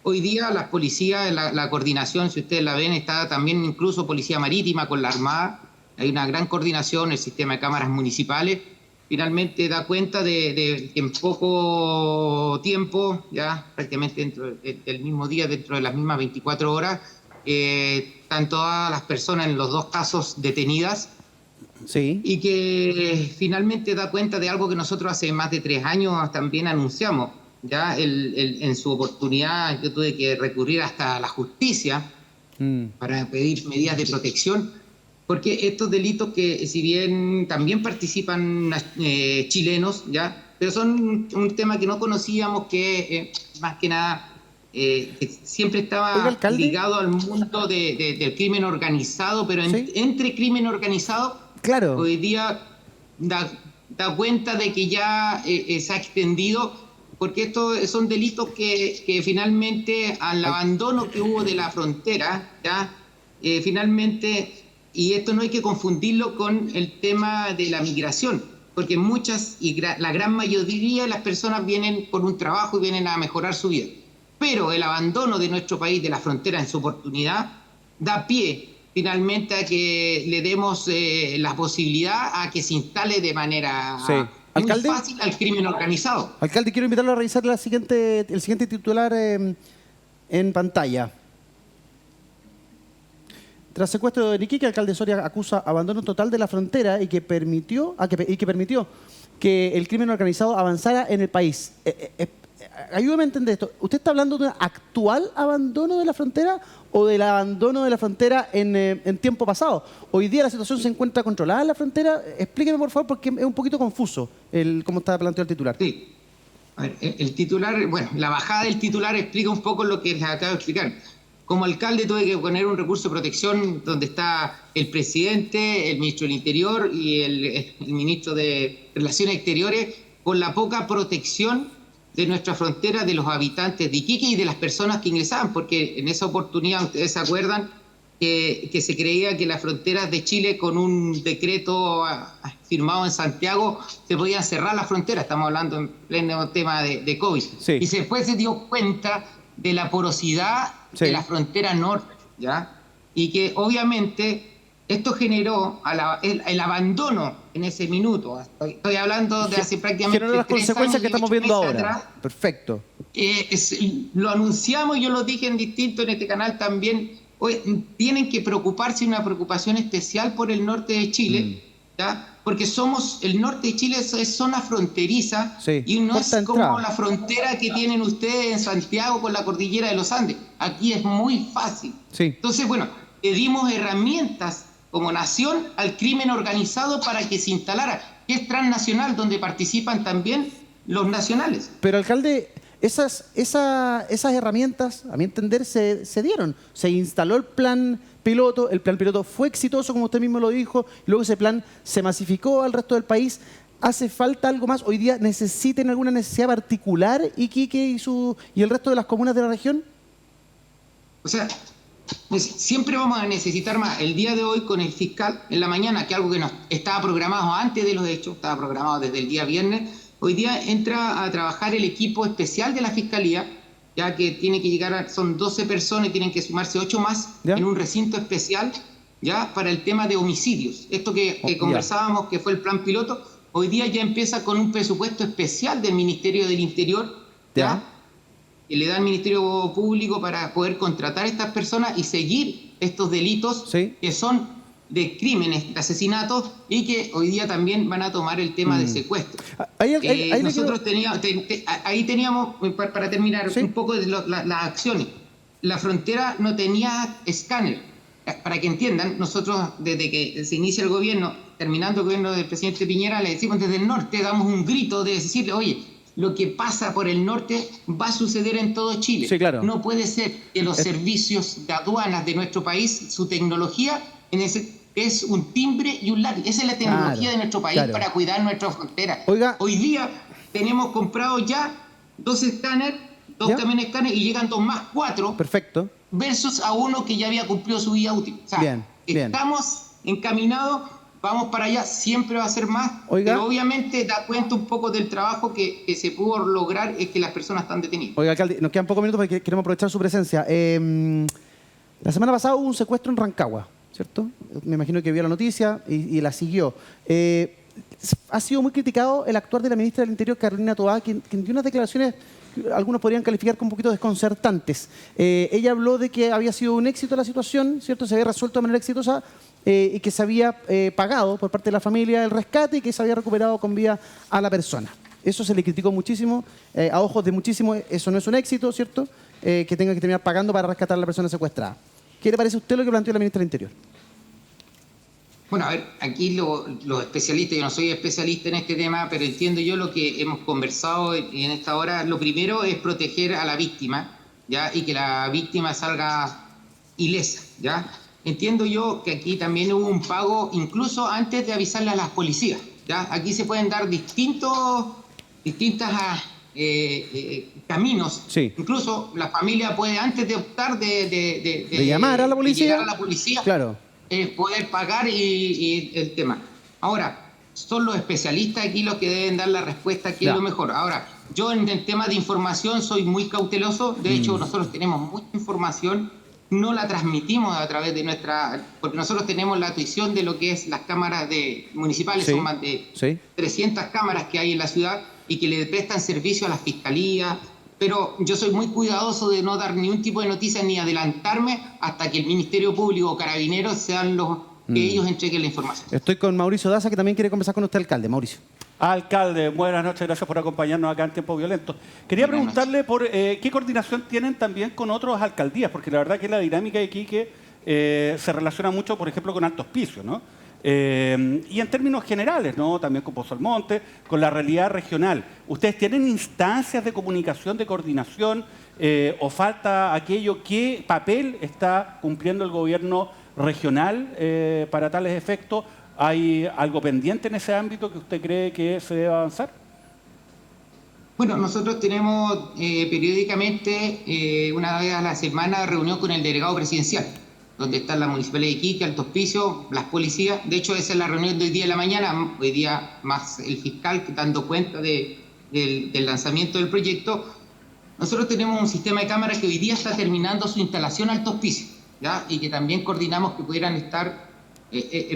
Hoy día las policías, la coordinación, si ustedes la ven, está también incluso Policía Marítima con la Armada. Hay una gran coordinación, el sistema de cámaras municipales. Finalmente da cuenta de que en poco tiempo, ya prácticamente dentro del mismo día, dentro de las mismas 24 horas, están todas las personas en los dos casos detenidas. Y que finalmente da cuenta de algo que nosotros hace más de 3 años también anunciamos. Ya en su oportunidad yo tuve que recurrir hasta la justicia para pedir medidas de protección, porque estos delitos que si bien también participan chilenos, ya, pero son un tema que no conocíamos, que más que nada que siempre estaba ligado al mundo del crimen organizado, pero entre crimen organizado, hoy día da cuenta de que ya se ha extendido, porque estos son delitos que finalmente al abandono que hubo de la frontera, ya finalmente, y esto no hay que confundirlo con el tema de la migración, porque la gran mayoría de las personas vienen por un trabajo y vienen a mejorar su vida, pero el abandono de nuestro país, de la frontera en su oportunidad, da pie finalmente a que le demos la posibilidad a que se instale de manera muy fácil al crimen organizado. Alcalde, quiero invitarlo a revisar el siguiente titular en pantalla. Tras secuestro de Iquique, alcalde Soria acusa abandono total de la frontera y que permitió que el crimen organizado avanzara en el país. Ayúdame a entender esto. ¿Usted está hablando de un actual abandono de la frontera o del abandono de la frontera en tiempo pasado? Hoy día la situación se encuentra controlada en la frontera. Explíqueme, por favor, porque es un poquito confuso cómo está planteado el titular. Sí. A ver, el titular, bueno, la bajada del titular explica un poco lo que les acabo de explicar. Como alcalde tuve que poner un recurso de protección donde está el presidente, el ministro del Interior y el ministro de Relaciones Exteriores, con la poca protección de nuestra frontera, de los habitantes de Iquique y de las personas que ingresaban, porque en esa oportunidad, ustedes se acuerdan, que se creía que las fronteras de Chile, con un decreto firmado en Santiago, se podían cerrar las fronteras. Estamos hablando en pleno tema de COVID. Y después se dio cuenta de la porosidad de la frontera norte, ¿ya? Y que obviamente esto generó el abandono en ese minuto. Estoy hablando de hace prácticamente 3 años. Generó las consecuencias que estamos viendo ahora. Atrás. Perfecto. Lo anunciamos, yo lo dije en este canal también. Hoy tienen que preocuparse, una preocupación especial por el norte de Chile, ¿ya? Porque el norte de Chile es zona fronteriza y no es como la frontera que tienen ustedes en Santiago con la cordillera de los Andes. Aquí es muy fácil. Entonces, bueno, le dimos herramientas como nación al crimen organizado para que se instalara, que es transnacional, donde participan también los nacionales. Pero, alcalde, esas herramientas, a mi entender, se dieron. Se instaló el plan piloto fue exitoso, como usted mismo lo dijo, luego ese plan se masificó al resto del país. ¿Hace falta algo más? ¿Hoy día necesiten alguna necesidad particular Iquique y el resto de las comunas de la región? O sea, siempre vamos a necesitar más. El día de hoy con el fiscal en la mañana, que algo que no estaba programado antes de los hechos, estaba programado desde el día viernes, hoy día entra a trabajar el equipo especial de la Fiscalía, ya que tiene que llegar, son 12 personas y tienen que sumarse 8 más en un recinto especial, ya para el tema de homicidios. Esto que conversábamos, que fue el plan piloto, hoy día ya empieza con un presupuesto especial del Ministerio del Interior, ¿ya? Que le da al Ministerio Público para poder contratar a estas personas y seguir estos delitos que son de crímenes, de asesinatos, y que hoy día también van a tomar el tema de secuestro. Nosotros ahí teníamos, para terminar, un poco de las acciones. La frontera no tenía escáner. Para que entiendan, nosotros desde que se inicia el gobierno, terminando el gobierno del presidente Piñera, le decimos desde el norte, damos un grito de decirle, oye, lo que pasa por el norte va a suceder en todo Chile. Sí, claro. No puede ser que los servicios de aduanas de nuestro país, su tecnología, es un timbre y un lápiz. Esa es la tecnología de nuestro país para cuidar nuestra frontera. Hoy día tenemos comprado ya 2 escáneres, 2 camiones escáneres, y llegan 2 más, 4. Perfecto. Versus a uno que ya había cumplido su vida útil. O sea, estamos encaminados, vamos para allá, siempre va a ser más, pero obviamente da cuenta un poco del trabajo que se pudo lograr, es que las personas están detenidas. Oiga, alcalde, nos quedan pocos minutos porque queremos aprovechar su presencia. La semana pasada hubo un secuestro en Rancagua, ¿cierto? Me imagino que vio la noticia y la siguió. Ha sido muy criticado el actuar de la ministra del Interior, Carolina Toá, quien dio unas declaraciones que algunos podrían calificar como un poquito desconcertantes. Ella habló de que había sido un éxito la situación, ¿cierto? Se había resuelto de manera exitosa y que se había pagado por parte de la familia el rescate y que se había recuperado con vida a la persona. Eso se le criticó muchísimo, a ojos de muchísimos, eso no es un éxito, ¿cierto? Que tenga que terminar pagando para rescatar a la persona secuestrada. ¿Qué le parece a usted lo que planteó la ministra del Interior? Bueno, a ver, aquí los especialistas, yo no soy especialista en este tema, pero entiendo yo lo que hemos conversado en esta hora. Lo primero es proteger a la víctima, ¿ya? Y que la víctima salga ilesa, ¿ya? Entiendo yo que aquí también hubo un pago incluso antes de avisarle a las policías, ¿ya? Aquí se pueden dar distintas caminos. Sí. Incluso la familia puede, antes de optar de llamar a la policía, llegar a la policía, claro, poder pagar y el tema. Ahora, son los especialistas aquí los que deben dar la respuesta, qué es lo mejor. Ahora, yo en el tema de información soy muy cauteloso. De hecho, nosotros tenemos mucha información, no la transmitimos a través de porque nosotros tenemos la tuición de lo que es las cámaras municipales, son más de 300 cámaras que hay en la ciudad y que le prestan servicio a la fiscalía. Pero yo soy muy cuidadoso de no dar ningún tipo de noticia ni adelantarme hasta que el Ministerio Público o Carabineros sean los que ellos entreguen la información. Estoy con Mauricio Daza, que también quiere conversar con usted, alcalde. Mauricio. Alcalde, buenas noches, gracias por acompañarnos acá en Tiempos Violentos. Quería preguntarle por qué coordinación tienen también con otras alcaldías, porque la verdad que la dinámica de Iquique se relaciona mucho, por ejemplo, con Alto Hospicio, ¿no? Y en términos generales, ¿no? También con Pozo Almonte, con la realidad regional. ¿Ustedes tienen instancias de comunicación, de coordinación, o falta aquello? ¿Qué papel está cumpliendo el gobierno regional para tales efectos? ¿Hay algo pendiente en ese ámbito que usted cree que se debe avanzar? Bueno, nosotros tenemos periódicamente, una vez a la semana, reunión con el delegado presidencial, donde están la Municipalidad de Iquique, Alto Hospicio, las policías. De hecho, esa es la reunión de hoy día de la mañana, hoy día más el fiscal dando cuenta del lanzamiento del proyecto. Nosotros tenemos un sistema de cámaras que hoy día está terminando su instalación Alto Hospicio, ¿ya? Y que también coordinamos que pudieran estar.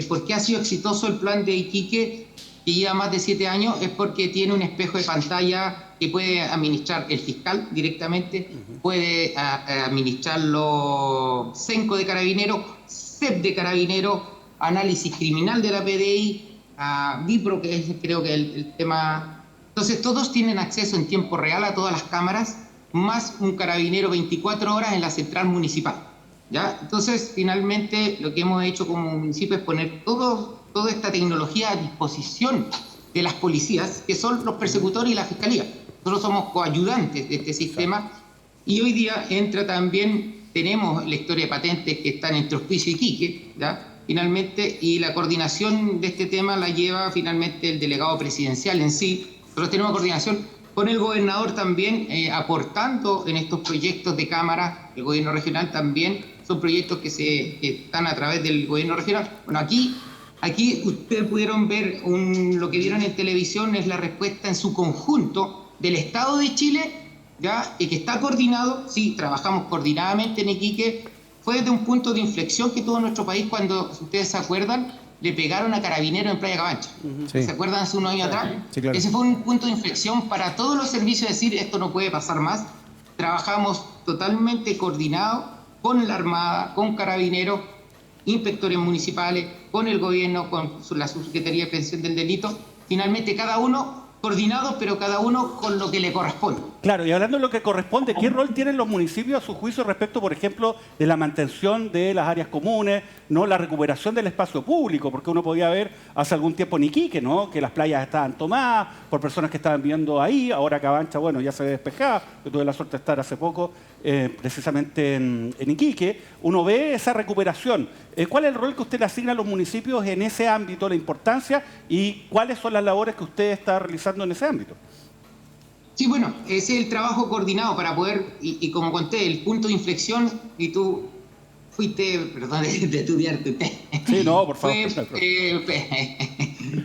¿Por qué ha sido exitoso el plan de Iquique, que lleva más de 7 años? Es porque tiene un espejo de pantalla que puede administrar el fiscal directamente, puede administrarlo CENCO de Carabineros, CEP de Carabineros, análisis criminal de la PDI, VIPRO, que es creo que el tema. Entonces todos tienen acceso en tiempo real a todas las cámaras, más un carabinero 24 horas en la central municipal, ¿ya? Entonces finalmente lo que hemos hecho como municipio es poner toda esta tecnología a disposición de las policías, que son los persecutores y la fiscalía. Nosotros somos coayudantes de este sistema, y hoy día entra también, tenemos la historia de patentes que están entre Hospicio y Iquique, ¿ya? Finalmente, y la coordinación de este tema la lleva finalmente el delegado presidencial en sí. Nosotros tenemos coordinación con el gobernador también, aportando en estos proyectos de cámara. El gobierno regional también son proyectos que están a través del gobierno regional. Bueno, aquí ustedes pudieron ver lo que vieron en televisión, es la respuesta en su conjunto del Estado de Chile, ¿ya? Y que está coordinado. Sí, trabajamos coordinadamente en Iquique. Fue desde un punto de inflexión que tuvo nuestro país cuando, si ustedes se acuerdan, le pegaron a Carabineros en Playa Cabancha. ¿Se acuerdan hace unos años atrás? Sí, claro. Ese fue un punto de inflexión para todos los servicios, decir, esto no puede pasar más. Trabajamos totalmente coordinados con la Armada, con Carabineros, inspectores municipales, con el gobierno, con la Subsecretaría de Prevención del Delito, finalmente cada uno coordinado, pero cada uno con lo que le corresponde. Claro, y hablando de lo que corresponde, ¿qué rol tienen los municipios a su juicio respecto, por ejemplo, de la mantención de las áreas comunes, no la recuperación del espacio público? Porque uno podía ver hace algún tiempo en Iquique, ¿no?, que las playas estaban tomadas por personas que estaban viviendo ahí. Ahora Cabancha, bueno, ya se despejaba. Yo tuve la suerte de estar hace poco precisamente en Iquique. Uno ve esa recuperación. ¿Cuál es el rol que usted le asigna a los municipios en ese ámbito, la importancia, y cuáles son las labores que usted está realizando en ese ámbito? Sí, bueno, ese es el trabajo coordinado para poder, y como conté, el punto de inflexión, y tú fuiste, perdón, de estudiarte. Sí, no, por favor.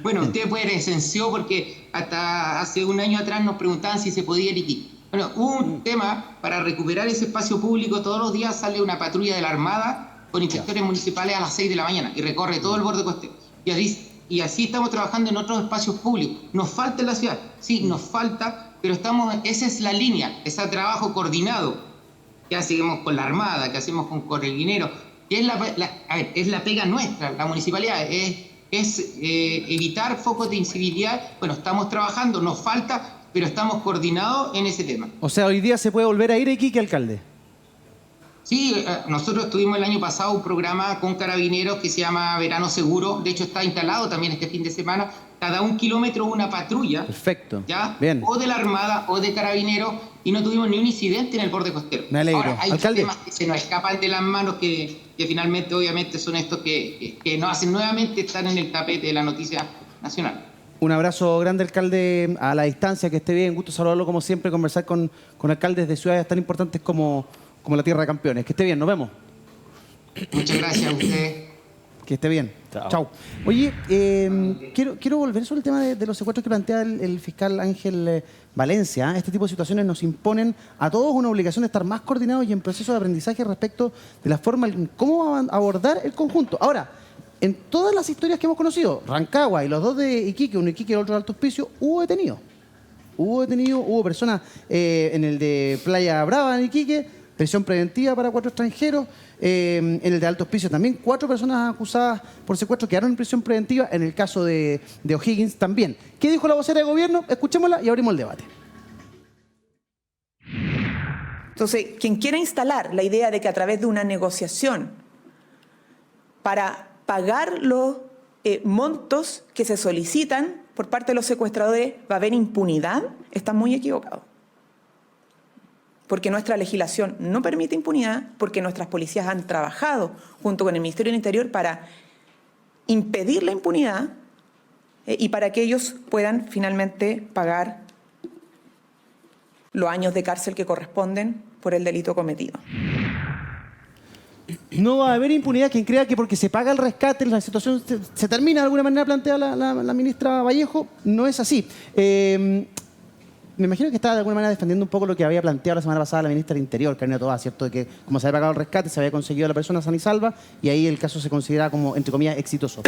Bueno, usted presenció porque hasta hace un año atrás nos preguntaban si se podía ir aquí. Bueno, hubo un tema para recuperar ese espacio público. Todos los días sale una patrulla de la Armada con inspectores municipales a las 6 de la mañana y recorre todo el borde costero. Y así estamos trabajando en otros espacios públicos. ¿Nos falta en la ciudad? Sí, nos falta, pero esa es la línea, ese trabajo coordinado que hacemos con la Armada, que hacemos con Carabineros, que es la pega nuestra, la municipalidad, es evitar focos de incivilidad. Bueno, estamos trabajando, nos falta, pero estamos coordinados en ese tema. O sea, hoy día se puede volver a ir a Iquique, alcalde. Sí, nosotros tuvimos el año pasado un programa con Carabineros que se llama Verano Seguro. De hecho, está instalado también este fin de semana. Cada 1 kilómetro una patrulla. Perfecto. ¿Ya? Bien. O de la Armada o de Carabineros, y no tuvimos ni un incidente en el borde costero. Me alegro. Ahora, hay alcalde, temas que se nos escapan de las manos que finalmente, obviamente, son estos que nos hacen nuevamente estar en el tapete de la noticia nacional. un abrazo grande, alcalde, a la distancia, que esté bien. Gusto saludarlo como siempre, conversar con alcaldes de ciudades tan importantes como la Tierra de Campeones. Que esté bien, nos vemos. Muchas gracias a usted. Que esté bien. Chao. Oye, quiero volver sobre el tema de los secuestros que plantea el fiscal Ángel Valencia. Este tipo de situaciones nos imponen a todos una obligación de estar más coordinados y en proceso de aprendizaje respecto de la forma en cómo abordar el conjunto. Ahora, en todas las historias que hemos conocido, Rancagua y los dos de Iquique, uno de Iquique y el otro de Alto Hospicio, hubo detenidos. Hubo personas en el de Playa Brava, en Iquique, prisión preventiva para 4 extranjeros. En el de Alto Hospicio también 4 personas acusadas por secuestro quedaron en prisión preventiva. En el caso de O'Higgins también. ¿Qué dijo la vocera de gobierno? Escuchémosla y abrimos el debate. Entonces, quien quiera instalar la idea de que a través de una negociación para pagar los montos que se solicitan por parte de los secuestradores va a haber impunidad, está muy equivocado. Porque nuestra legislación no permite impunidad, porque nuestras policías han trabajado junto con el Ministerio del Interior para impedir la impunidad y para que ellos puedan finalmente pagar los años de cárcel que corresponden por el delito cometido. No va a haber impunidad. Quien crea que porque se paga el rescate la situación se termina de alguna manera, plantea la ministra Vallejo, no es así. Me imagino que estaba de alguna manera defendiendo un poco lo que había planteado la semana pasada la ministra del Interior, Carolina Toá, ¿cierto? De que como se había pagado el rescate, se había conseguido a la persona sana y salva, y ahí el caso se considera como, entre comillas, exitoso.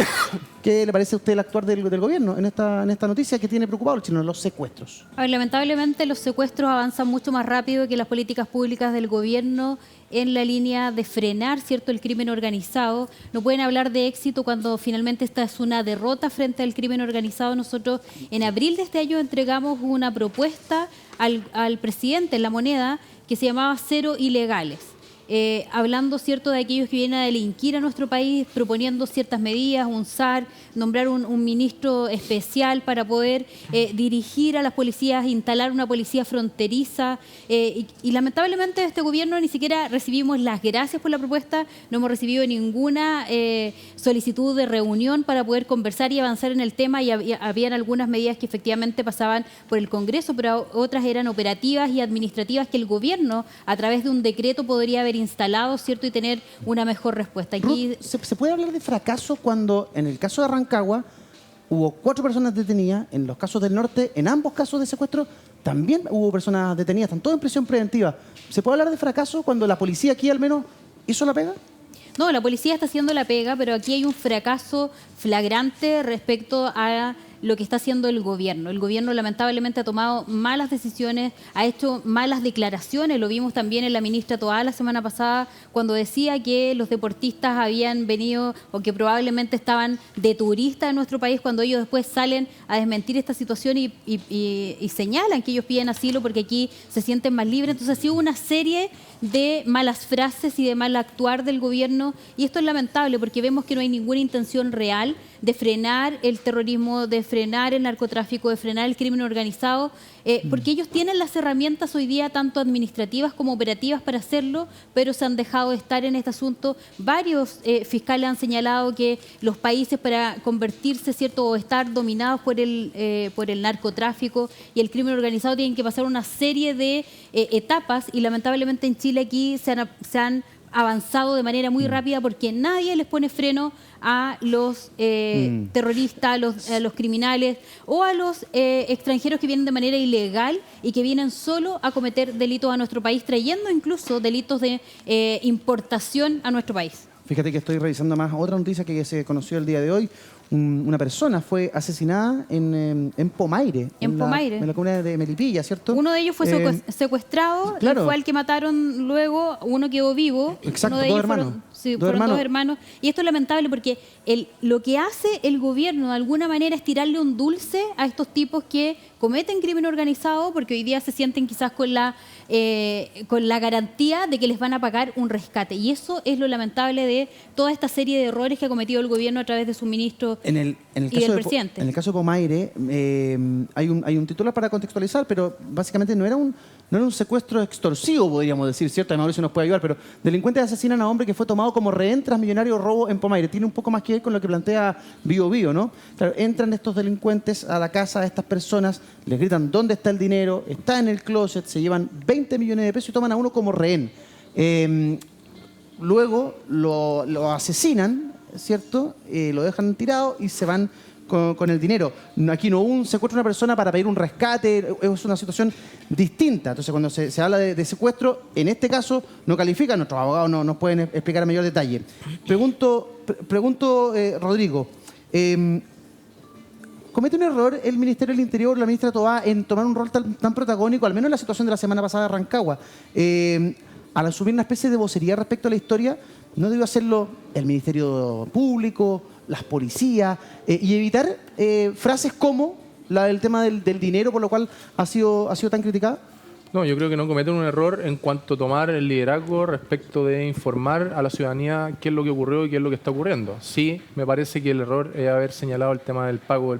¿Qué le parece a usted el actuar del gobierno en esta noticia que tiene preocupado al chileno, los secuestros? A ver, lamentablemente los secuestros avanzan mucho más rápido que las políticas públicas del gobierno en la línea de frenar, ¿cierto?, el crimen organizado. No pueden hablar de éxito cuando finalmente esta es una derrota frente al crimen organizado. Nosotros en abril de este año entregamos una propuesta al presidente en La Moneda que se llamaba Cero Ilegales. Hablando, ¿cierto?, de aquellos que vienen a delinquir a nuestro país, proponiendo ciertas medidas, un SAR, nombrar un ministro especial para poder dirigir a las policías, instalar una policía fronteriza. Y lamentablemente de este gobierno ni siquiera recibimos las gracias por la propuesta, no hemos recibido ninguna solicitud de reunión para poder conversar y avanzar en el tema, y habían algunas medidas que efectivamente pasaban por el Congreso, pero otras eran operativas y administrativas que el gobierno, a través de un decreto, podría haber instalado, ¿cierto?, y tener una mejor respuesta. Aquí... Ruth, ¿se puede hablar de fracaso cuando en el caso de Rancagua hubo 4 personas detenidas, en los casos del norte, en ambos casos de secuestro, también hubo personas detenidas, están todos en prisión preventiva? ¿Se puede hablar de fracaso cuando la policía aquí al menos hizo la pega? No, la policía está haciendo la pega, pero aquí hay un fracaso flagrante respecto a lo que está haciendo el gobierno. El gobierno lamentablemente ha tomado malas decisiones, ha hecho malas declaraciones, lo vimos también en la ministra Toá la semana pasada, cuando decía que los deportistas habían venido o que probablemente estaban de turistas en nuestro país, cuando ellos después salen a desmentir esta situación y señalan que ellos piden asilo porque aquí se sienten más libres. Entonces ha sido una serie de malas frases y de mal actuar del gobierno, y esto es lamentable porque vemos que no hay ninguna intención real de frenar el terrorismo, de frenar el narcotráfico, de frenar el crimen organizado, porque ellos tienen las herramientas hoy día, tanto administrativas como operativas, para hacerlo, pero se han dejado de estar en este asunto. Varios fiscales han señalado que los países, para convertirse, ¿cierto?, o estar dominados por el narcotráfico y el crimen organizado, tienen que pasar una serie de etapas, y lamentablemente en Chile aquí se han avanzado de manera muy rápida porque nadie les pone freno a los terroristas, a los criminales o a los extranjeros que vienen de manera ilegal y que vienen solo a cometer delitos a nuestro país, trayendo incluso delitos de importación a nuestro país. Fíjate que estoy revisando más otra noticia que se conoció el día de hoy. Una persona fue asesinada en Pomaire. En la comuna de Melipilla, ¿cierto? Uno de ellos fue secuestrado, claro. Y fue al que mataron luego, uno quedó vivo. Exacto, uno de dos ellos hermanos. Fueron dos hermanos. Y esto es lamentable porque lo que hace el gobierno de alguna manera es tirarle un dulce a estos tipos que cometen crimen organizado, porque hoy día se sienten quizás con la garantía de que les van a pagar un rescate. Y eso es lo lamentable de toda esta serie de errores que ha cometido el gobierno a través de su ministro y del presidente. En el caso de Pomaire, hay un titular para contextualizar, pero básicamente no era un secuestro extorsivo, podríamos decir, ¿cierto? Mauricio nos puede ayudar, pero delincuentes asesinan a hombre que fue tomado como rehén tras millonario robo en Pomaire. Tiene un poco más que ver con lo que plantea Bio Bio, ¿no? Claro, entran estos delincuentes a la casa de estas personas, les gritan dónde está el dinero, está en el closet, se llevan 20 millones de pesos y toman a uno como rehén. Luego lo asesinan, ¿cierto? Lo dejan tirado y se van con el dinero. Aquí no hubo un secuestro de una persona para pedir un rescate, es una situación distinta. Entonces, cuando se habla de secuestro, en este caso no califica, nuestros abogados no nos pueden explicar en mayor detalle. Pregunto Rodrigo, ¿comete un error el Ministerio del Interior, la ministra Toá, en tomar un rol tan protagónico, al menos en la situación de la semana pasada de Rancagua? Al asumir una especie de vocería respecto a la historia, ¿no debió hacerlo el Ministerio Público, las policías, y evitar frases como la del tema del dinero, por lo cual ha sido tan criticada? No, yo creo que no cometen un error en cuanto a tomar el liderazgo respecto de informar a la ciudadanía qué es lo que ocurrió y qué es lo que está ocurriendo. Sí, me parece que el error es haber señalado el tema del pago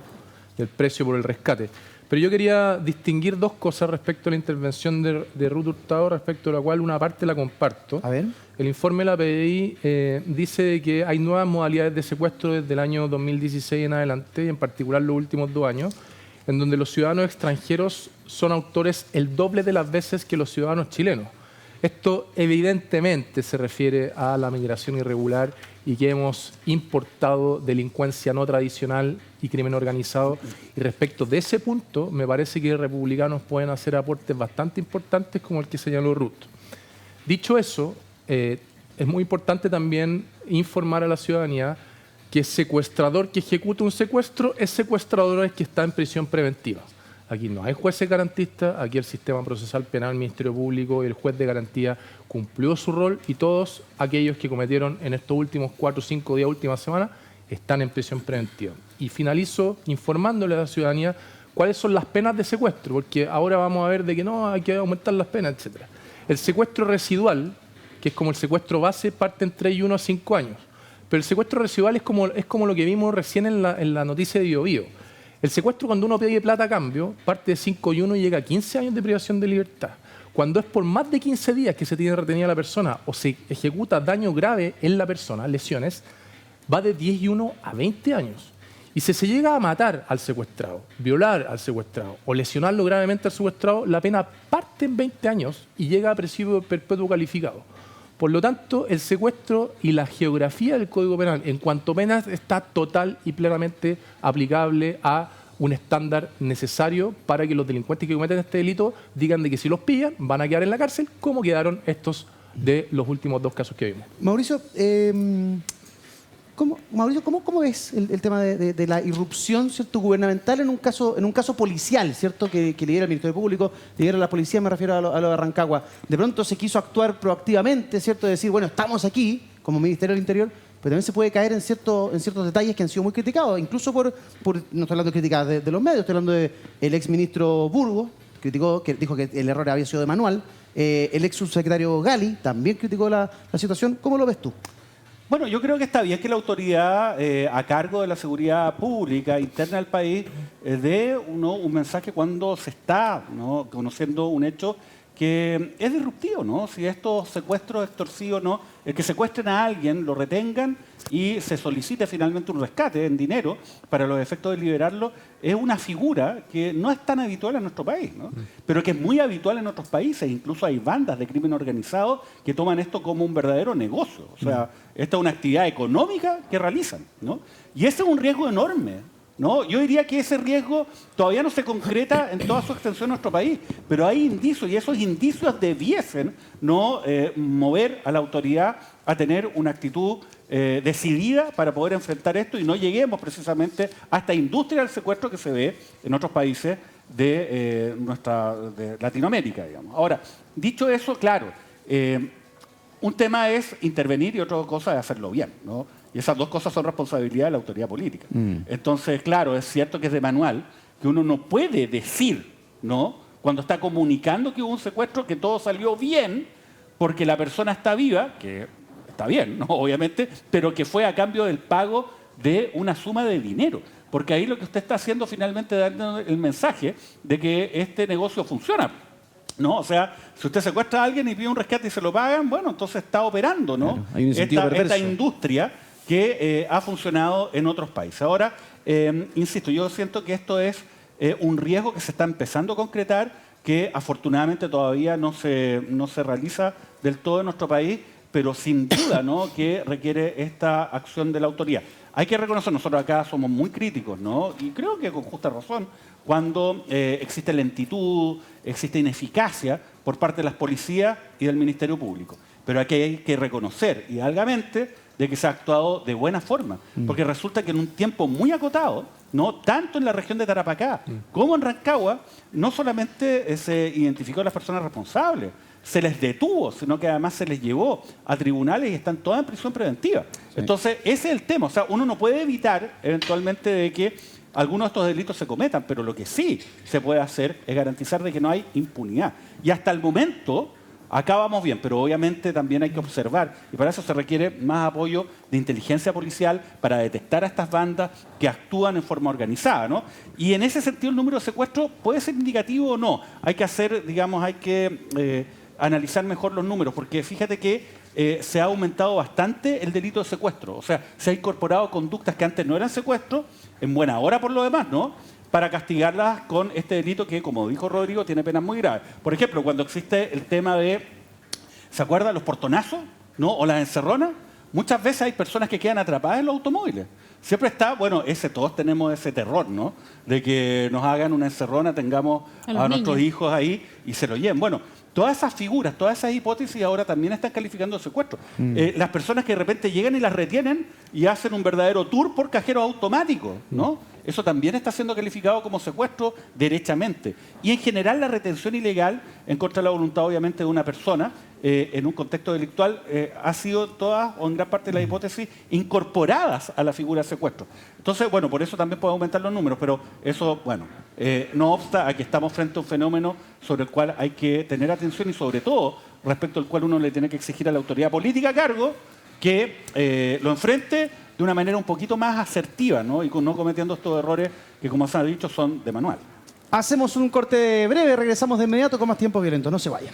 del precio por el rescate. Pero yo quería distinguir dos cosas respecto a la intervención de Ruth Hurtado, respecto a la cual una parte la comparto. A ver. El informe de la PDI dice que hay nuevas modalidades de secuestro desde el año 2016 en adelante, y en particular los últimos 2 años, en donde los ciudadanos extranjeros son autores el doble de las veces que los ciudadanos chilenos. Esto evidentemente se refiere a la migración irregular y que hemos importado delincuencia no tradicional y crimen organizado. Y respecto de ese punto, me parece que republicanos pueden hacer aportes bastante importantes como el que señaló Ruth. Dicho eso, es muy importante también informar a la ciudadanía que secuestrador que ejecuta un secuestro es secuestrador que está en prisión preventiva. Aquí no hay jueces garantistas, aquí el sistema procesal penal, el Ministerio Público y el juez de garantía cumplió su rol, y todos aquellos que cometieron en estos últimos 4 o 5 días, última semana, están en prisión preventiva. Y finalizo informándole a la ciudadanía cuáles son las penas de secuestro, porque ahora vamos a ver de que no, hay que aumentar las penas, etc. El secuestro residual, que es como el secuestro base, parte entre 1 a 5 años. Pero el secuestro residual es como lo que vimos recién en la noticia de Bio Bio. El secuestro, cuando uno pide plata a cambio, parte de 5 y 1 y llega a 15 años de privación de libertad. Cuando es por más de 15 días que se tiene retenida la persona o se ejecuta daño grave en la persona, lesiones, va de 10 y 1 a 20 años. Y si se llega a matar al secuestrado, violar al secuestrado o lesionarlo gravemente al secuestrado, la pena parte en 20 años y llega a presidio perpetuo calificado. Por lo tanto, el secuestro y la geografía del Código Penal en cuanto a penas está total y plenamente aplicable a un estándar necesario para que los delincuentes que cometen este delito digan de que si los pillan van a quedar en la cárcel, como quedaron estos de los últimos 2 casos que vimos. Mauricio, Mauricio, ¿cómo ves el tema de la irrupción, ¿cierto?, gubernamental en un caso policial, ¿cierto?, que lidera el Ministerio Público, lidera la policía, me refiero a lo de Rancagua. De pronto se quiso actuar proactivamente, ¿cierto?, decir, bueno, estamos aquí como Ministerio del Interior, pero también se puede caer en ciertos detalles que han sido muy criticados, incluso no estoy hablando de críticas de los medios, estoy hablando del exministro Burgos, que dijo que el error había sido de manual, el ex subsecretario Gali también criticó la situación. ¿Cómo lo ves tú? Bueno, yo creo que está bien que la autoridad a cargo de la seguridad pública interna del país dé un mensaje cuando se está, ¿no?, conociendo un hecho que es disruptivo, ¿no? Si estos secuestros extorsivos, ¿no?, el que secuestren a alguien, lo retengan y se solicite finalmente un rescate en dinero para los efectos de liberarlo, es una figura que no es tan habitual en nuestro país, ¿no?, pero que es muy habitual en otros países. Incluso hay bandas de crimen organizado que toman esto como un verdadero negocio. O sea, esta es una actividad económica que realizan, ¿no? Y ese es un riesgo enorme, ¿no? Yo diría que ese riesgo todavía no se concreta en toda su extensión en nuestro país, pero hay indicios, y esos indicios debiesen, ¿no?, mover a la autoridad a tener una actitud decidida para poder enfrentar esto y no lleguemos precisamente a esta industria del secuestro que se ve en otros países de Latinoamérica, digamos. Ahora, dicho eso, claro, un tema es intervenir y otra cosa es hacerlo bien, ¿no? Y esas dos cosas son responsabilidad de la autoridad política. Entonces, claro, es cierto que es de manual, que uno no puede decir, ¿no?, cuando está comunicando que hubo un secuestro, que todo salió bien, porque la persona está viva, que está bien, ¿no?, obviamente, pero que fue a cambio del pago de una suma de dinero. Porque ahí lo que usted está haciendo finalmente es dando el mensaje de que este negocio funciona, ¿no? O sea, si usted secuestra a alguien y pide un rescate y se lo pagan, bueno, entonces está operando, ¿no?, claro, hay un incentivo perverso. Esta industria que ha funcionado en otros países. Ahora, insisto, yo siento que esto es un riesgo que se está empezando a concretar, que afortunadamente todavía no se realiza del todo en nuestro país, pero sin duda, ¿no?, que requiere esta acción de la autoridad. Hay que reconocer, nosotros acá somos muy críticos, ¿no?, y creo que con justa razón, cuando existe lentitud, existe ineficacia por parte de las policías y del Ministerio Público. Pero aquí hay que reconocer hidalgamente de que se ha actuado de buena forma, porque resulta que en un tiempo muy acotado, ¿no?, tanto en la región de Tarapacá como en Rancagua, no solamente se identificó a las personas responsables, se les detuvo, sino que además se les llevó a tribunales y están todas en prisión preventiva. Sí. Entonces, ese es el tema. O sea, uno no puede evitar eventualmente de que algunos de estos delitos se cometan, pero lo que sí se puede hacer es garantizar de que no hay impunidad. Y hasta el momento acá vamos bien, pero obviamente también hay que observar, y para eso se requiere más apoyo de inteligencia policial para detectar a estas bandas que actúan en forma organizada, ¿no? Y en ese sentido el número de secuestros puede ser indicativo o no. Hay que hacer, digamos, analizar mejor los números, porque fíjate que se ha aumentado bastante el delito de secuestro. O sea, se ha incorporado conductas que antes no eran secuestro, en buena hora por lo demás, ¿no?, para castigarlas con este delito que, como dijo Rodrigo, tiene penas muy graves. Por ejemplo, cuando existe el tema de, ¿se acuerdan? Los portonazos, ¿no?, o las encerronas. Muchas veces hay personas que quedan atrapadas en los automóviles. Siempre está, bueno, todos tenemos ese terror, ¿no?, de que nos hagan una encerrona, tengamos a nuestros hijos ahí y se lo lleven. Bueno, todas esas figuras, todas esas hipótesis ahora también están calificando de secuestro. Las personas que de repente llegan y las retienen y hacen un verdadero tour por cajeros automáticos, ¿no? Eso también está siendo calificado como secuestro derechamente. Y en general la retención ilegal en contra de la voluntad, obviamente, de una persona en un contexto delictual ha sido todas o en gran parte de las hipótesis incorporadas a la figura de secuestro. Entonces, bueno, por eso también puede aumentar los números, pero eso, bueno, no obsta a que estamos frente a un fenómeno sobre el cual hay que tener atención y sobre todo respecto al cual uno le tiene que exigir a la autoridad política a cargo que lo enfrente de una manera un poquito más asertiva, ¿no?, y no cometiendo estos errores que, como se ha dicho, son de manual. Hacemos un corte breve, regresamos de inmediato con más Tiempos Violentos. No se vayan.